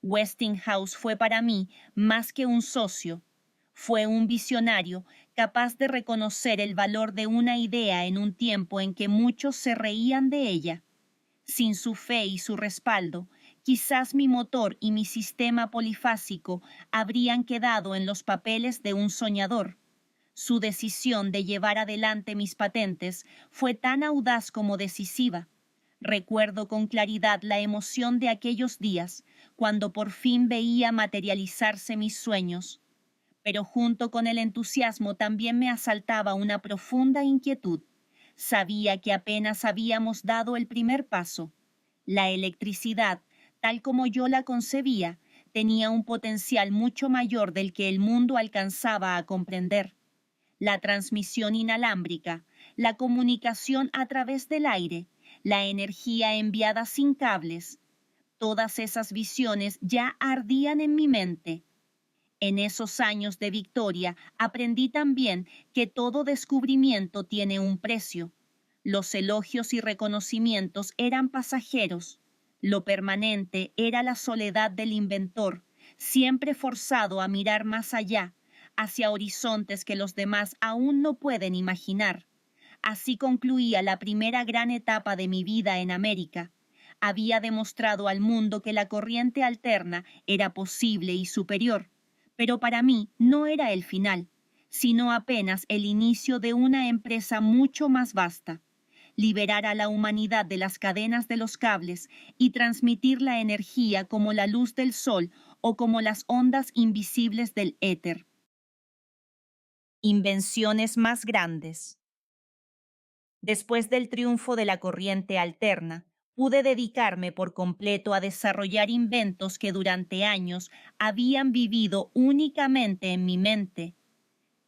Westinghouse fue para mí más que un socio. Fue un visionario capaz de reconocer el valor de una idea en un tiempo en que muchos se reían de ella. Sin su fe y su respaldo, quizás mi motor y mi sistema polifásico habrían quedado en los papeles de un soñador. Su decisión de llevar adelante mis patentes fue tan audaz como decisiva. Recuerdo con claridad la emoción de aquellos días, cuando por fin veía materializarse mis sueños. Pero junto con el entusiasmo también me asaltaba una profunda inquietud. Sabía que apenas habíamos dado el primer paso. La electricidad, tal como yo la concebía, tenía un potencial mucho mayor del que el mundo alcanzaba a comprender. La transmisión inalámbrica, la comunicación a través del aire, la energía enviada sin cables, todas esas visiones ya ardían en mi mente. En esos años de victoria aprendí también que todo descubrimiento tiene un precio. Los elogios y reconocimientos eran pasajeros. Lo permanente era la soledad del inventor, siempre forzado a mirar más allá, hacia horizontes que los demás aún no pueden imaginar. Así concluía la primera gran etapa de mi vida en América. Había demostrado al mundo que la corriente alterna era posible y superior, pero para mí no era el final, sino apenas el inicio de una empresa mucho más vasta: liberar a la humanidad de las cadenas de los cables y transmitir la energía como la luz del sol o como las ondas invisibles del éter. Invenciones más grandes. Después del triunfo de la corriente alterna, pude dedicarme por completo a desarrollar inventos que durante años habían vivido únicamente en mi mente.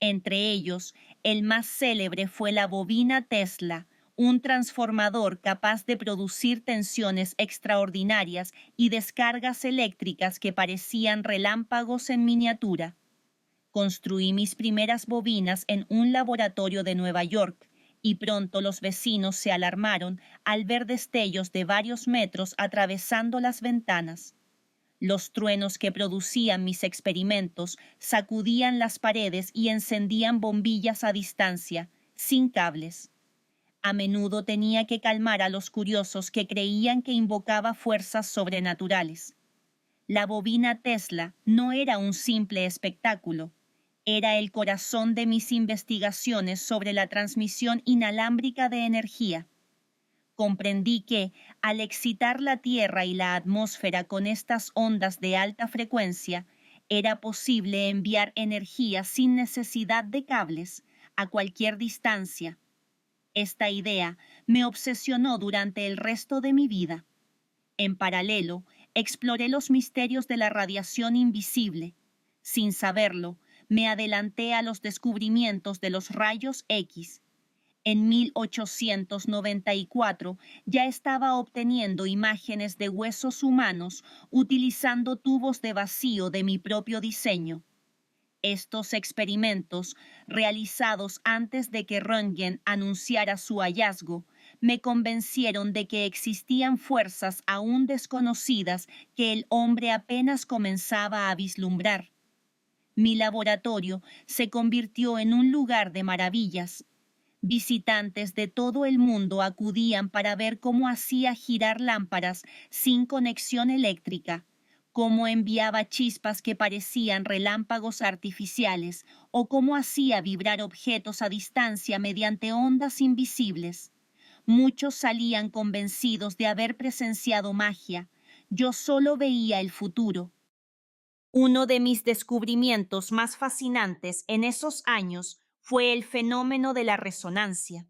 Entre ellos, el más célebre fue la bobina Tesla, un transformador capaz de producir tensiones extraordinarias y descargas eléctricas que parecían relámpagos en miniatura. Construí mis primeras bobinas en un laboratorio de Nueva York, y pronto los vecinos se alarmaron al ver destellos de varios metros atravesando las ventanas. Los truenos que producían mis experimentos sacudían las paredes y encendían bombillas a distancia, sin cables. A menudo tenía que calmar a los curiosos que creían que invocaba fuerzas sobrenaturales. La bobina Tesla no era un simple espectáculo. Era el corazón de mis investigaciones sobre la transmisión inalámbrica de energía. Comprendí que, al excitar la Tierra y la atmósfera con estas ondas de alta frecuencia, era posible enviar energía sin necesidad de cables, a cualquier distancia. Esta idea me obsesionó durante el resto de mi vida. En paralelo, exploré los misterios de la radiación invisible. Sin saberlo, me adelanté a los descubrimientos de los rayos X. En 1894 ya estaba obteniendo imágenes de huesos humanos utilizando tubos de vacío de mi propio diseño. Estos experimentos, realizados antes de que Röntgen anunciara su hallazgo, me convencieron de que existían fuerzas aún desconocidas que el hombre apenas comenzaba a vislumbrar. Mi laboratorio se convirtió en un lugar de maravillas. Visitantes de todo el mundo acudían para ver cómo hacía girar lámparas sin conexión eléctrica, cómo enviaba chispas que parecían relámpagos artificiales o cómo hacía vibrar objetos a distancia mediante ondas invisibles. Muchos salían convencidos de haber presenciado magia. Yo solo veía el futuro. Uno de mis descubrimientos más fascinantes en esos años fue el fenómeno de la resonancia.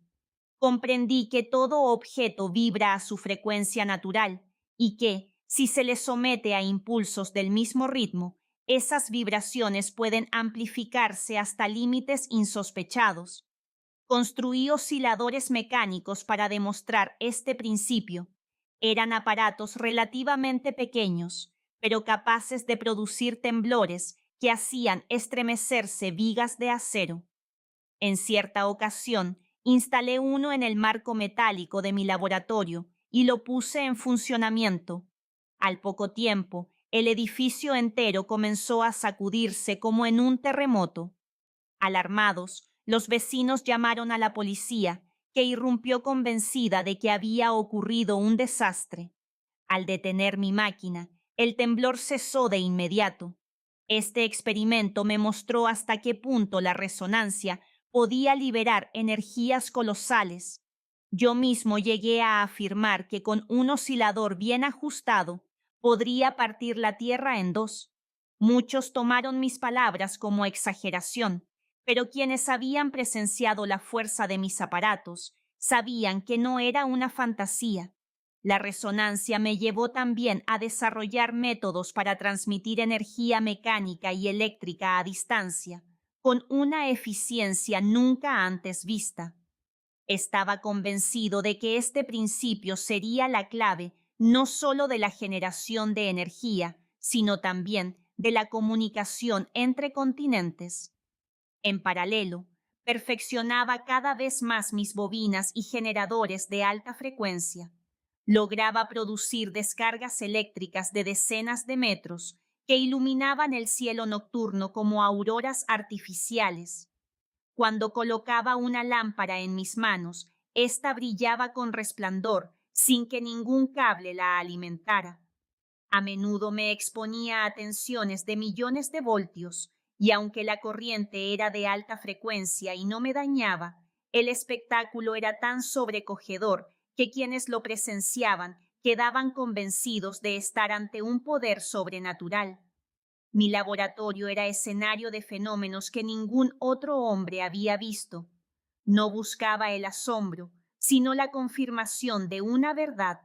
Comprendí que todo objeto vibra a su frecuencia natural y que, si se le somete a impulsos del mismo ritmo, esas vibraciones pueden amplificarse hasta límites insospechados. Construí osciladores mecánicos para demostrar este principio. Eran aparatos relativamente pequeños, pero capaces de producir temblores que hacían estremecerse vigas de acero. En cierta ocasión, instalé uno en el marco metálico de mi laboratorio y lo puse en funcionamiento. Al poco tiempo, el edificio entero comenzó a sacudirse como en un terremoto. Alarmados, los vecinos llamaron a la policía, que irrumpió convencida de que había ocurrido un desastre. Al detener mi máquina, el temblor cesó de inmediato. Este experimento me mostró hasta qué punto la resonancia podía liberar energías colosales. Yo mismo llegué a afirmar que con un oscilador bien ajustado podría partir la Tierra en dos. Muchos tomaron mis palabras como exageración, pero quienes habían presenciado la fuerza de mis aparatos Sabían que no era una fantasía. La resonancia me llevó también a desarrollar métodos para transmitir energía mecánica y eléctrica a distancia, con una eficiencia nunca antes vista. Estaba convencido de que este principio sería la clave no solo de la generación de energía, sino también de la comunicación entre continentes. En paralelo, perfeccionaba cada vez más mis bobinas y generadores de alta frecuencia. Lograba producir descargas eléctricas de decenas de metros que iluminaban el cielo nocturno como auroras artificiales. Cuando colocaba una lámpara en mis manos, ésta brillaba con resplandor sin que ningún cable la alimentara. A menudo me exponía a tensiones de millones de voltios, y aunque la corriente era de alta frecuencia y no me dañaba, el espectáculo era tan sobrecogedor que quienes lo presenciaban quedaban convencidos de estar ante un poder sobrenatural. Mi laboratorio era escenario de fenómenos que ningún otro hombre había visto. No buscaba el asombro, sino la confirmación de una verdad,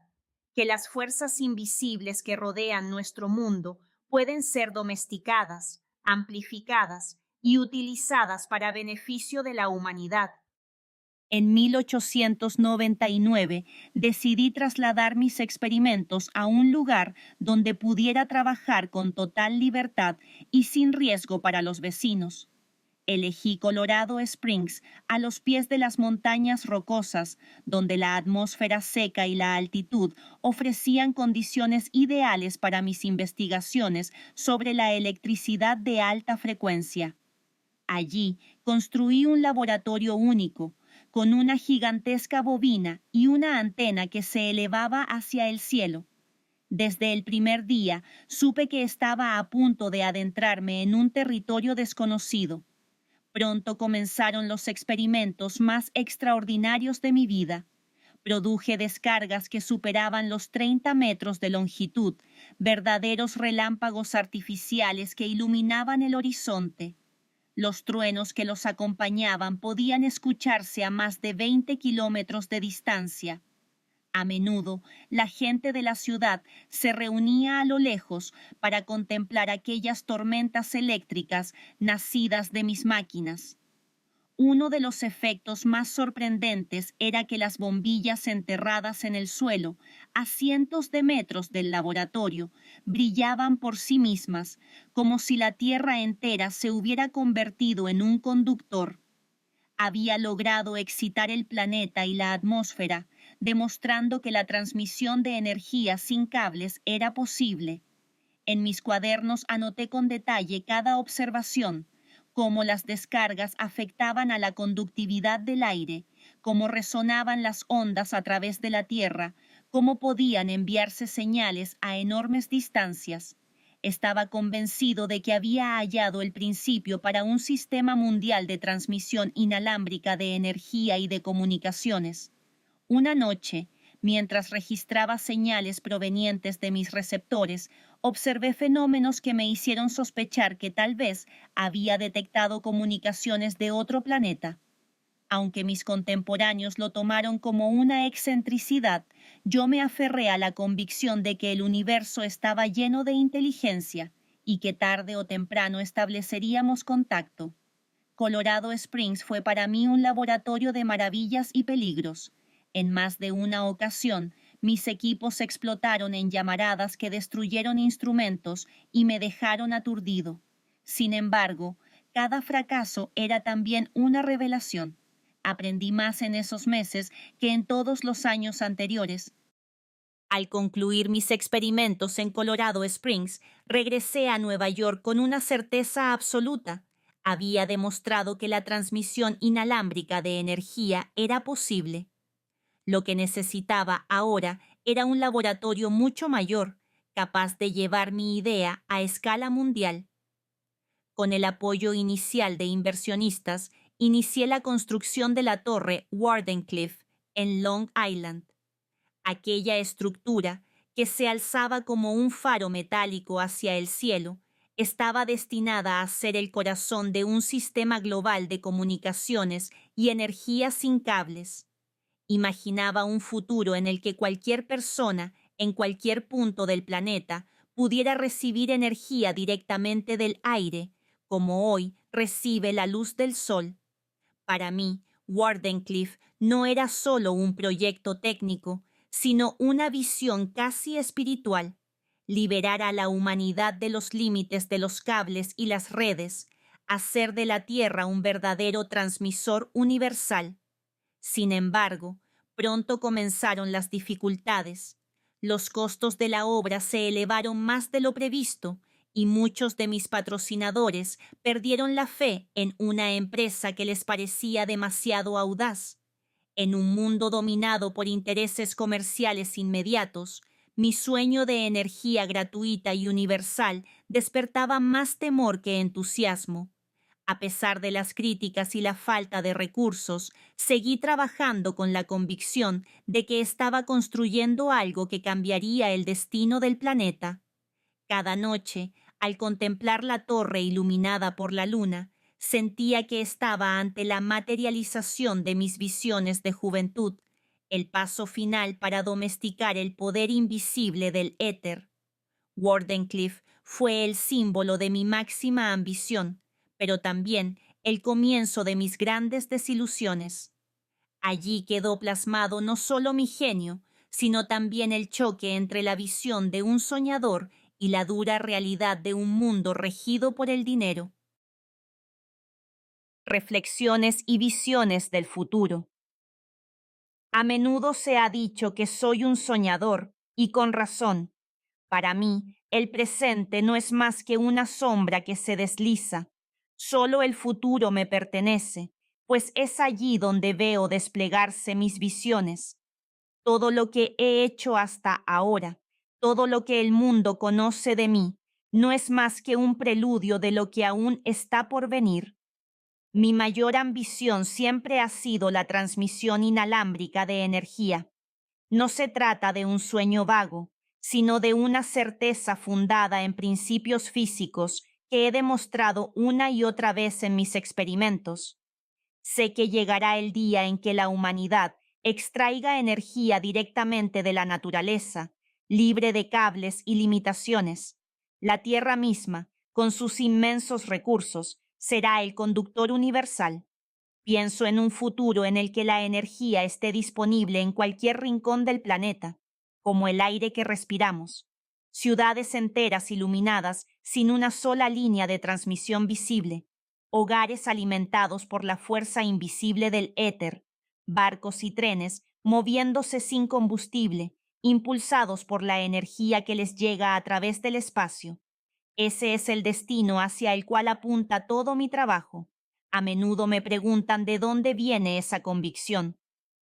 que las fuerzas invisibles que rodean nuestro mundo pueden ser domesticadas, amplificadas y utilizadas para beneficio de la humanidad. En 1899 decidí trasladar mis experimentos a un lugar donde pudiera trabajar con total libertad y sin riesgo para los vecinos. Elegí Colorado Springs, a los pies de las montañas rocosas, donde la atmósfera seca y la altitud ofrecían condiciones ideales para mis investigaciones sobre la electricidad de alta frecuencia. Allí construí un laboratorio único, con una gigantesca bobina y una antena que se elevaba hacia el cielo. Desde el primer día supe que estaba a punto de adentrarme en un territorio desconocido. Pronto comenzaron los experimentos más extraordinarios de mi vida. Produje descargas que superaban los 30 metros de longitud, verdaderos relámpagos artificiales que iluminaban el horizonte. Los truenos que los acompañaban podían escucharse a más de 20 kilómetros de distancia. A menudo, la gente de la ciudad se reunía a lo lejos para contemplar aquellas tormentas eléctricas nacidas de mis máquinas. Uno de los efectos más sorprendentes era que las bombillas enterradas en el suelo, a cientos de metros del laboratorio, brillaban por sí mismas, como si la Tierra entera se hubiera convertido en un conductor. Había logrado excitar el planeta y la atmósfera, demostrando que la transmisión de energía sin cables era posible. En mis cuadernos anoté con detalle cada observación, cómo las descargas afectaban a la conductividad del aire, cómo resonaban las ondas a través de la Tierra, cómo podían enviarse señales a enormes distancias. Estaba convencido de que había hallado el principio para un sistema mundial de transmisión inalámbrica de energía y de comunicaciones. Una noche, mientras registraba señales provenientes de mis receptores, observé fenómenos que me hicieron sospechar que tal vez había detectado comunicaciones de otro planeta. Aunque mis contemporáneos lo tomaron como una excentricidad, yo me aferré a la convicción de que el universo estaba lleno de inteligencia y que tarde o temprano estableceríamos contacto. Colorado Springs fue para mí un laboratorio de maravillas y peligros. En más de una ocasión, mis equipos explotaron en llamaradas que destruyeron instrumentos y me dejaron aturdido. Sin embargo, cada fracaso era también una revelación. Aprendí más en esos meses que en todos los años anteriores. Al concluir mis experimentos en Colorado Springs, regresé a Nueva York con una certeza absoluta. Había demostrado que la transmisión inalámbrica de energía era posible. Lo que necesitaba ahora era un laboratorio mucho mayor, capaz de llevar mi idea a escala mundial. Con el apoyo inicial de inversionistas, inicié la construcción de la torre Wardenclyffe en Long Island. Aquella estructura, que se alzaba como un faro metálico hacia el cielo, estaba destinada a ser el corazón de un sistema global de comunicaciones y energía sin cables. Imaginaba un futuro en el que cualquier persona, en cualquier punto del planeta, pudiera recibir energía directamente del aire, como hoy recibe la luz del sol. Para mí, Wardenclyffe no era solo un proyecto técnico, sino una visión casi espiritual: liberar a la humanidad de los límites de los cables y las redes, hacer de la Tierra un verdadero transmisor universal. Sin embargo, pronto comenzaron las dificultades. Los costos de la obra se elevaron más de lo previsto y muchos de mis patrocinadores perdieron la fe en una empresa que les parecía demasiado audaz. En un mundo dominado por intereses comerciales inmediatos, mi sueño de energía gratuita y universal despertaba más temor que entusiasmo. A pesar de las críticas y la falta de recursos, seguí trabajando con la convicción de que estaba construyendo algo que cambiaría el destino del planeta. Cada noche, al contemplar la torre iluminada por la luna, sentía que estaba ante la materialización de mis visiones de juventud, el paso final para domesticar el poder invisible del éter. Wardenclyffe fue el símbolo de mi máxima ambición, pero también el comienzo de mis grandes desilusiones. Allí quedó plasmado no solo mi genio, sino también el choque entre la visión de un soñador y la dura realidad de un mundo regido por el dinero. Reflexiones y visiones del futuro. A menudo se ha dicho que soy un soñador, y con razón. Para mí, el presente no es más que una sombra que se desliza. Solo el futuro me pertenece, pues es allí donde veo desplegarse mis visiones. Todo lo que he hecho hasta ahora, todo lo que el mundo conoce de mí, no es más que un preludio de lo que aún está por venir. Mi mayor ambición siempre ha sido la transmisión inalámbrica de energía. No se trata de un sueño vago, sino de una certeza fundada en principios físicos que he demostrado una y otra vez en mis experimentos. Sé que llegará el día en que la humanidad extraiga energía directamente de la naturaleza, libre de cables y limitaciones. La Tierra misma, con sus inmensos recursos, será el conductor universal. Pienso en un futuro en el que la energía esté disponible en cualquier rincón del planeta, como el aire que respiramos. Ciudades enteras iluminadas sin una sola línea de transmisión visible, hogares alimentados por la fuerza invisible del éter, barcos y trenes moviéndose sin combustible, impulsados por la energía que les llega a través del espacio. Ese es el destino hacia el cual apunta todo mi trabajo. A menudo me preguntan de dónde viene esa convicción.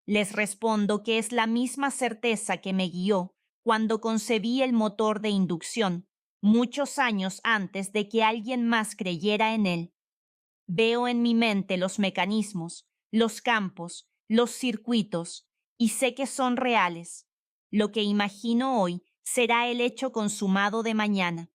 Les respondo que es la misma certeza que me guió cuando concebí el motor de inducción, muchos años antes de que alguien más creyera en él. Veo en mi mente los mecanismos, los campos, los circuitos, y sé que son reales. Lo que imagino hoy será el hecho consumado de mañana.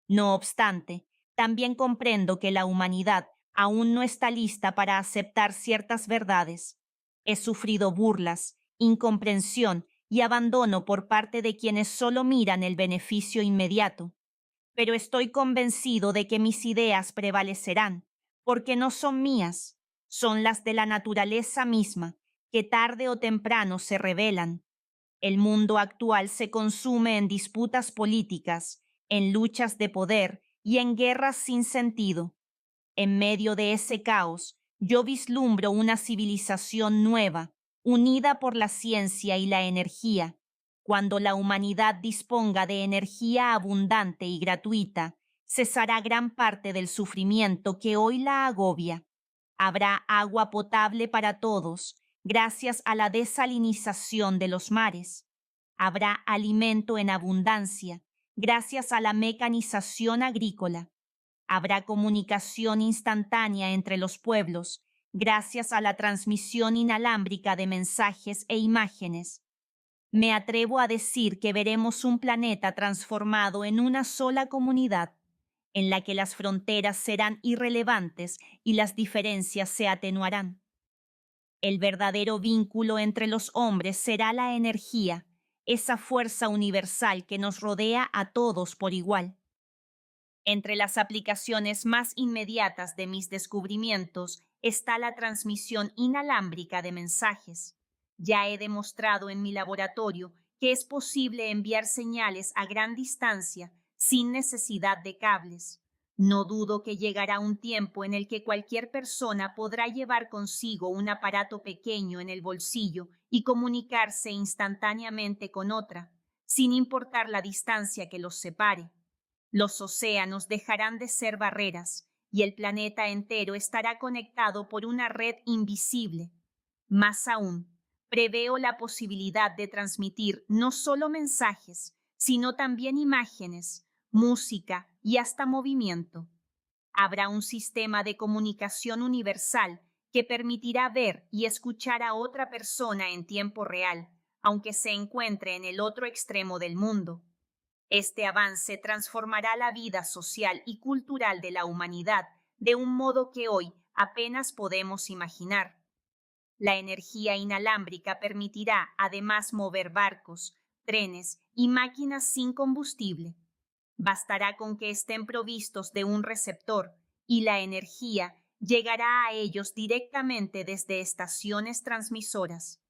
No obstante, también comprendo que la humanidad aún no está lista para aceptar ciertas verdades. He sufrido burlas, incomprensión y abandono por parte de quienes solo miran el beneficio inmediato. Pero estoy convencido de que mis ideas prevalecerán, porque no son mías, son las de la naturaleza misma, que tarde o temprano se revelan. El mundo actual se consume en disputas políticas, en luchas de poder y en guerras sin sentido. En medio de ese caos, yo vislumbro una civilización nueva, unida por la ciencia y la energía. Cuando la humanidad disponga de energía abundante y gratuita, cesará gran parte del sufrimiento que hoy la agobia. Habrá agua potable para todos, gracias a la desalinización de los mares. Habrá alimento en abundancia, gracias a la mecanización agrícola. Habrá comunicación instantánea entre los pueblos, gracias a la transmisión inalámbrica de mensajes e imágenes. Me atrevo a decir que veremos un planeta transformado en una sola comunidad, en la que las fronteras serán irrelevantes y las diferencias se atenuarán. El verdadero vínculo entre los hombres será la energía, esa fuerza universal que nos rodea a todos por igual. Entre las aplicaciones más inmediatas de mis descubrimientos está la transmisión inalámbrica de mensajes. Ya he demostrado en mi laboratorio que es posible enviar señales a gran distancia sin necesidad de cables. No dudo que llegará un tiempo en el que cualquier persona podrá llevar consigo un aparato pequeño en el bolsillo y comunicarse instantáneamente con otra, sin importar la distancia que los separe. Los océanos dejarán de ser barreras y el planeta entero estará conectado por una red invisible. Más aún, preveo la posibilidad de transmitir no solo mensajes, sino también imágenes, música y hasta movimiento. Habrá un sistema de comunicación universal que permitirá ver y escuchar a otra persona en tiempo real, aunque se encuentre en el otro extremo del mundo. Este avance transformará la vida social y cultural de la humanidad de un modo que hoy apenas podemos imaginar. La energía inalámbrica permitirá además mover barcos, trenes y máquinas sin combustible. Bastará con que estén provistos de un receptor y la energía llegará a ellos directamente desde estaciones transmisoras.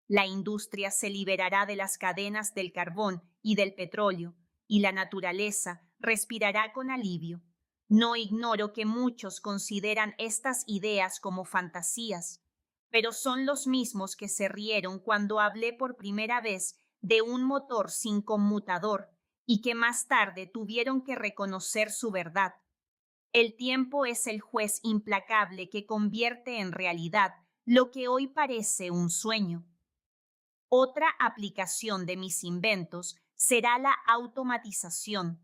La industria se liberará de las cadenas del carbón y del petróleo, y la naturaleza respirará con alivio. No ignoro que muchos consideran estas ideas como fantasías, pero son los mismos que se rieron cuando hablé por primera vez de un motor sin conmutador y que más tarde tuvieron que reconocer su verdad. El tiempo es el juez implacable que convierte en realidad lo que hoy parece un sueño. Otra aplicación de mis inventos será la automatización.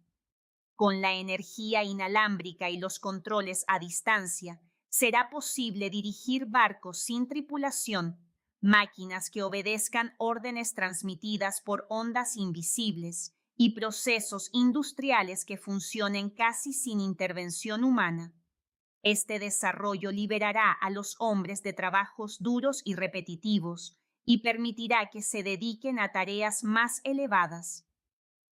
Con la energía inalámbrica y los controles a distancia, será posible dirigir barcos sin tripulación, máquinas que obedezcan órdenes transmitidas por ondas invisibles y procesos industriales que funcionen casi sin intervención humana. Este desarrollo liberará a los hombres de trabajos duros y repetitivos y permitirá que se dediquen a tareas más elevadas.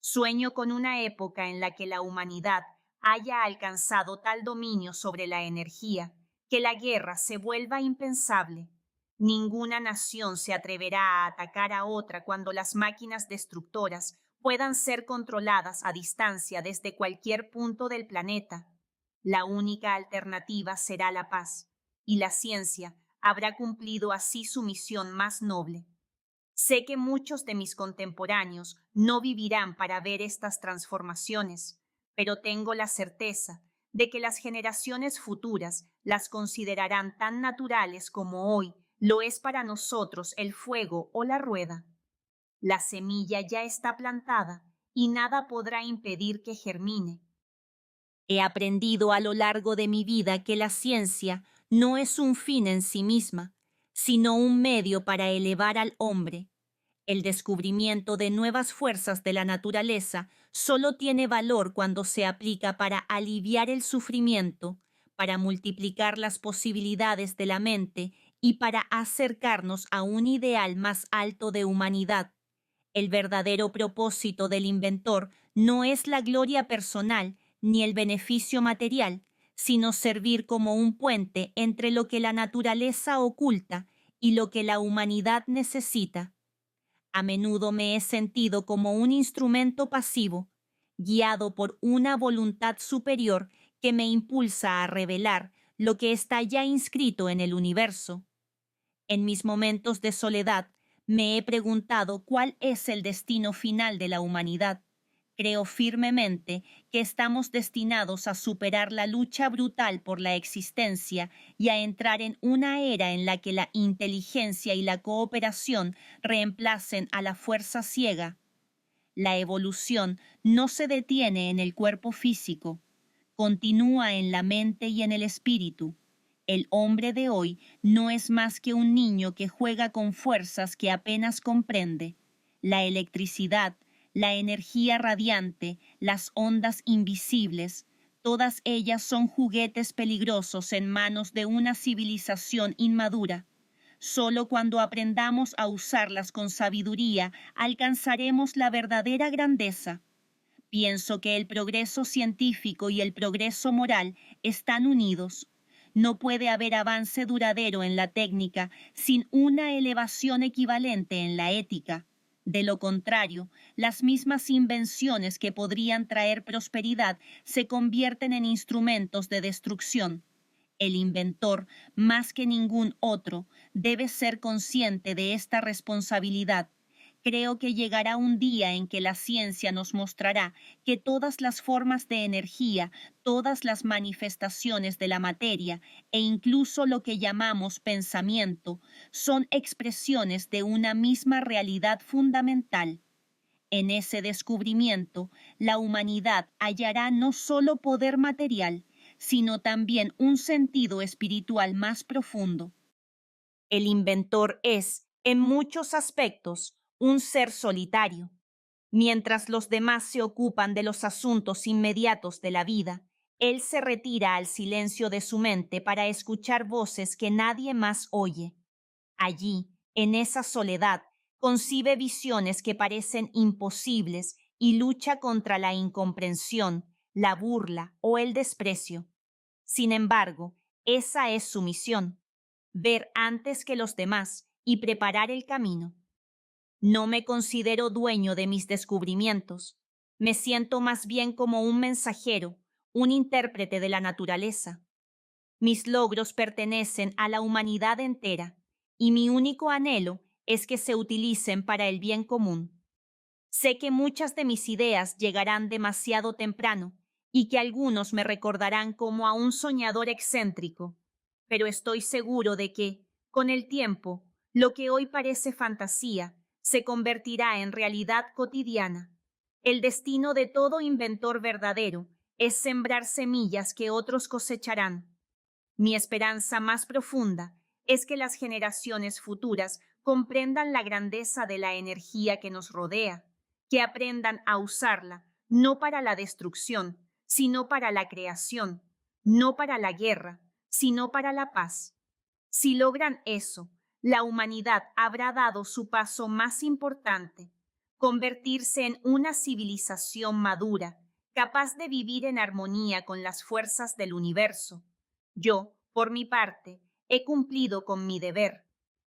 Sueño con una época en la que la humanidad haya alcanzado tal dominio sobre la energía que la guerra se vuelva impensable. Ninguna nación se atreverá a atacar a otra cuando las máquinas destructoras puedan ser controladas a distancia desde cualquier punto del planeta. La única alternativa será la paz, y la ciencia habrá cumplido así su misión más noble. Sé que muchos de mis contemporáneos no vivirán para ver estas transformaciones, pero tengo la certeza de que las generaciones futuras las considerarán tan naturales como hoy lo es para nosotros el fuego o la rueda. La semilla ya está plantada y nada podrá impedir que germine. He aprendido a lo largo de mi vida que la ciencia no es un fin en sí misma, sino un medio para elevar al hombre. El descubrimiento de nuevas fuerzas de la naturaleza solo tiene valor cuando se aplica para aliviar el sufrimiento, para multiplicar las posibilidades de la mente y para acercarnos a un ideal más alto de humanidad. El verdadero propósito del inventor no es la gloria personal ni el beneficio material, sino servir como un puente entre lo que la naturaleza oculta y lo que la humanidad necesita. A menudo me he sentido como un instrumento pasivo, guiado por una voluntad superior que me impulsa a revelar lo que está ya inscrito en el universo. En mis momentos de soledad, me he preguntado cuál es el destino final de la humanidad. Creo firmemente que estamos destinados a superar la lucha brutal por la existencia y a entrar en una era en la que la inteligencia y la cooperación reemplacen a la fuerza ciega. La evolución no se detiene en el cuerpo físico, continúa en la mente y en el espíritu. El hombre de hoy no es más que un niño que juega con fuerzas que apenas comprende. La electricidad, la energía radiante, las ondas invisibles, todas ellas son juguetes peligrosos en manos de una civilización inmadura. Solo cuando aprendamos a usarlas con sabiduría alcanzaremos la verdadera grandeza. Pienso que el progreso científico y el progreso moral están unidos. No puede haber avance duradero en la técnica sin una elevación equivalente en la ética. De lo contrario, las mismas invenciones que podrían traer prosperidad se convierten en instrumentos de destrucción. El inventor, más que ningún otro, debe ser consciente de esta responsabilidad. Creo que llegará un día en que la ciencia nos mostrará que todas las formas de energía, todas las manifestaciones de la materia e incluso lo que llamamos pensamiento son expresiones de una misma realidad fundamental. En ese descubrimiento, la humanidad hallará no solo poder material, sino también un sentido espiritual más profundo. El inventor es, en muchos aspectos, un ser solitario. Mientras los demás se ocupan de los asuntos inmediatos de la vida, él se retira al silencio de su mente para escuchar voces que nadie más oye. Allí, en esa soledad, concibe visiones que parecen imposibles y lucha contra la incomprensión, la burla o el desprecio. Sin embargo, esa es su misión: ver antes que los demás y preparar el camino. No me considero dueño de mis descubrimientos. Me siento más bien como un mensajero, un intérprete de la naturaleza. Mis logros pertenecen a la humanidad entera y mi único anhelo es que se utilicen para el bien común. Sé que muchas de mis ideas llegarán demasiado temprano y que algunos me recordarán como a un soñador excéntrico, pero estoy seguro de que, con el tiempo, lo que hoy parece fantasía se convertirá en realidad cotidiana. El destino de todo inventor verdadero es sembrar semillas que otros cosecharán. Mi esperanza más profunda es que las generaciones futuras comprendan la grandeza de la energía que nos rodea, que aprendan a usarla no para la destrucción, sino para la creación, no para la guerra, sino para la paz. Si logran eso, la humanidad habrá dado su paso más importante: convertirse en una civilización madura, capaz de vivir en armonía con las fuerzas del universo. Yo, por mi parte, he cumplido con mi deber.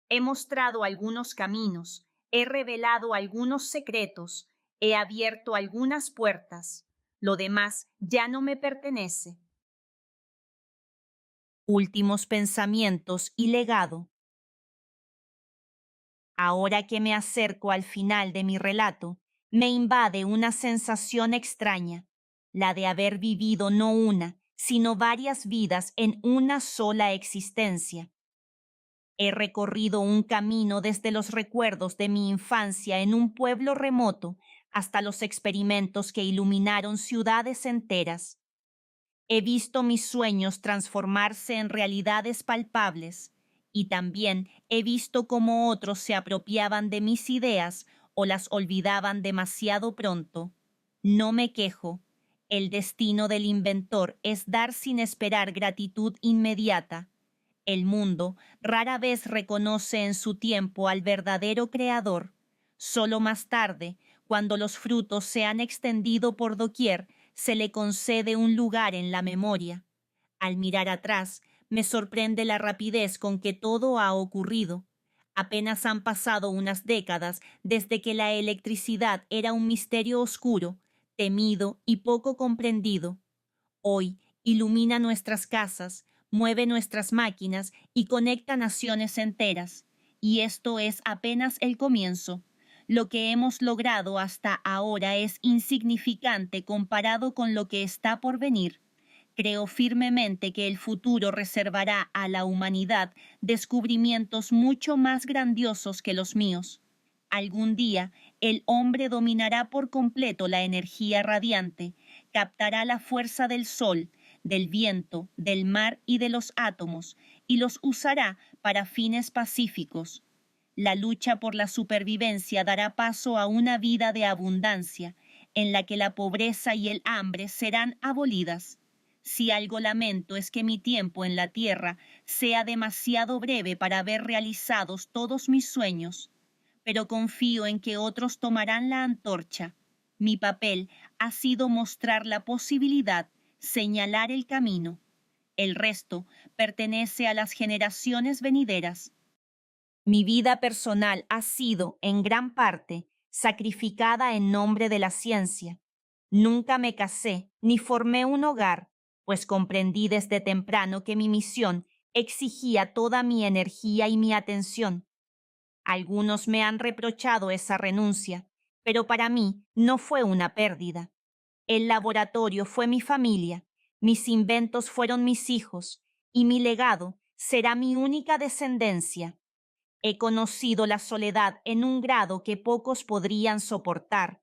He mostrado algunos caminos, he revelado algunos secretos, he abierto algunas puertas. Lo demás ya no me pertenece. Últimos pensamientos y legado. Ahora que me acerco al final de mi relato, me invade una sensación extraña, la de haber vivido no una, sino varias vidas en una sola existencia. He recorrido un camino desde los recuerdos de mi infancia en un pueblo remoto hasta los experimentos que iluminaron ciudades enteras. He visto mis sueños transformarse en realidades palpables y también he visto cómo otros se apropiaban de mis ideas o las olvidaban demasiado pronto. No me quejo. El destino del inventor es dar sin esperar gratitud inmediata. El mundo rara vez reconoce en su tiempo al verdadero creador. Solo más tarde, cuando los frutos se han extendido por doquier, se le concede un lugar en la memoria. Al mirar atrás, me sorprende la rapidez con que todo ha ocurrido. Apenas han pasado unas décadas desde que la electricidad era un misterio oscuro, temido y poco comprendido. Hoy ilumina nuestras casas, mueve nuestras máquinas y conecta naciones enteras. Y esto es apenas el comienzo. Lo que hemos logrado hasta ahora es insignificante comparado con lo que está por venir. Creo firmemente que el futuro reservará a la humanidad descubrimientos mucho más grandiosos que los míos. Algún día, el hombre dominará por completo la energía radiante, captará la fuerza del sol, del viento, del mar y de los átomos, y los usará para fines pacíficos. La lucha por la supervivencia dará paso a una vida de abundancia, en la que la pobreza y el hambre serán abolidas. Si algo lamento es que mi tiempo en la tierra sea demasiado breve para ver realizados todos mis sueños, pero confío en que otros tomarán la antorcha. Mi papel ha sido mostrar la posibilidad, señalar el camino. El resto pertenece a las generaciones venideras. Mi vida personal ha sido, en gran parte, sacrificada en nombre de la ciencia. Nunca me casé ni formé un hogar, pues comprendí desde temprano que mi misión exigía toda mi energía y mi atención. Algunos me han reprochado esa renuncia, pero para mí no fue una pérdida. El laboratorio fue mi familia, mis inventos fueron mis hijos, y mi legado será mi única descendencia. He conocido la soledad en un grado que pocos podrían soportar.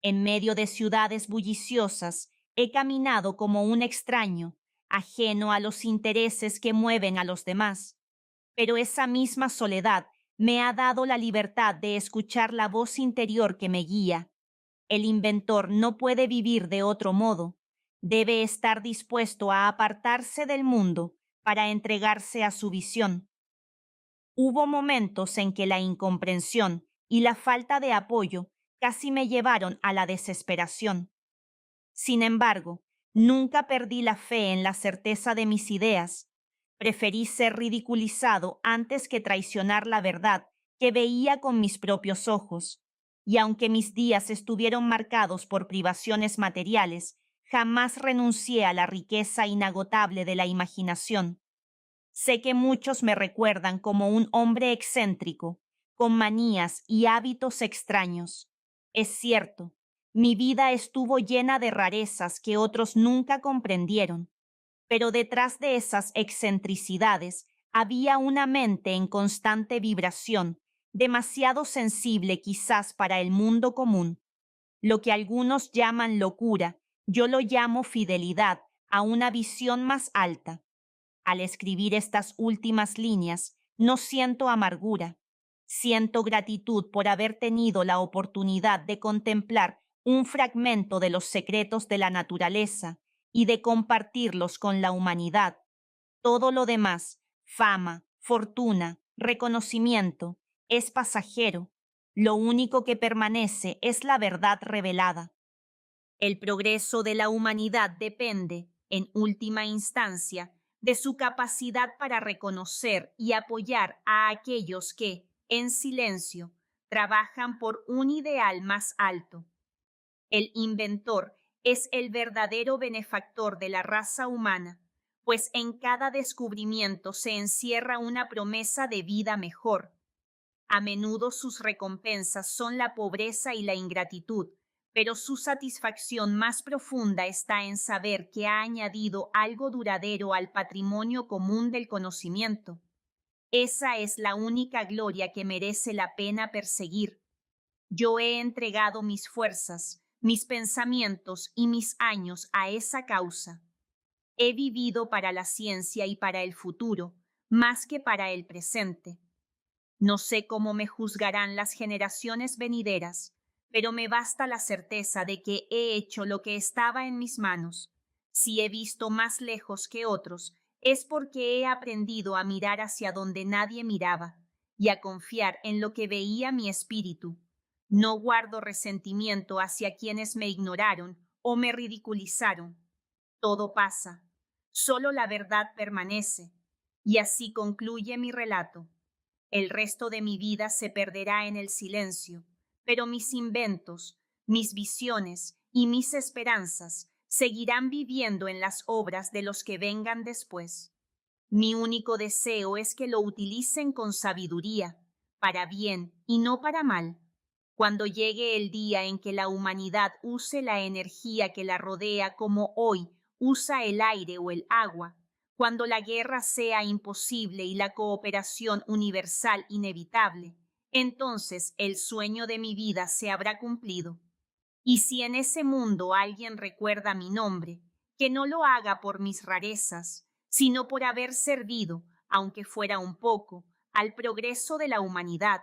En medio de ciudades bulliciosas, he caminado como un extraño, ajeno a los intereses que mueven a los demás. Pero esa misma soledad me ha dado la libertad de escuchar la voz interior que me guía. El inventor no puede vivir de otro modo. Debe estar dispuesto a apartarse del mundo para entregarse a su visión. Hubo momentos en que la incomprensión y la falta de apoyo casi me llevaron a la desesperación. Sin embargo, nunca perdí la fe en la certeza de mis ideas. Preferí ser ridiculizado antes que traicionar la verdad que veía con mis propios ojos. Y aunque mis días estuvieron marcados por privaciones materiales, jamás renuncié a la riqueza inagotable de la imaginación. Sé que muchos me recuerdan como un hombre excéntrico, con manías y hábitos extraños. Es cierto, mi vida estuvo llena de rarezas que otros nunca comprendieron, pero detrás de esas excentricidades había una mente en constante vibración, demasiado sensible quizás para el mundo común. Lo que algunos llaman locura, yo lo llamo fidelidad a una visión más alta. Al escribir estas últimas líneas, no siento amargura. Siento gratitud por haber tenido la oportunidad de contemplar un fragmento de los secretos de la naturaleza y de compartirlos con la humanidad. Todo lo demás, fama, fortuna, reconocimiento, es pasajero. Lo único que permanece es la verdad revelada. El progreso de la humanidad depende, en última instancia, de su capacidad para reconocer y apoyar a aquellos que, en silencio, trabajan por un ideal más alto. El inventor es el verdadero benefactor de la raza humana, pues en cada descubrimiento se encierra una promesa de vida mejor. A menudo sus recompensas son la pobreza y la ingratitud, pero su satisfacción más profunda está en saber que ha añadido algo duradero al patrimonio común del conocimiento. Esa es la única gloria que merece la pena perseguir. Yo he entregado mis fuerzas, mis pensamientos y mis años a esa causa. He vivido para la ciencia y para el futuro, más que para el presente. No sé cómo me juzgarán las generaciones venideras, pero me basta la certeza de que he hecho lo que estaba en mis manos. Si he visto más lejos que otros, es porque he aprendido a mirar hacia donde nadie miraba y a confiar en lo que veía mi espíritu. No guardo resentimiento hacia quienes me ignoraron o me ridiculizaron. Todo pasa, solo la verdad permanece, y así concluye mi relato. El resto de mi vida se perderá en el silencio, pero mis inventos, mis visiones y mis esperanzas seguirán viviendo en las obras de los que vengan después. Mi único deseo es que lo utilicen con sabiduría, para bien y no para mal. Cuando llegue el día en que la humanidad use la energía que la rodea como hoy usa el aire o el agua, cuando la guerra sea imposible y la cooperación universal inevitable, entonces el sueño de mi vida se habrá cumplido. Y si en ese mundo alguien recuerda mi nombre, que no lo haga por mis rarezas, sino por haber servido, aunque fuera un poco, al progreso de la humanidad,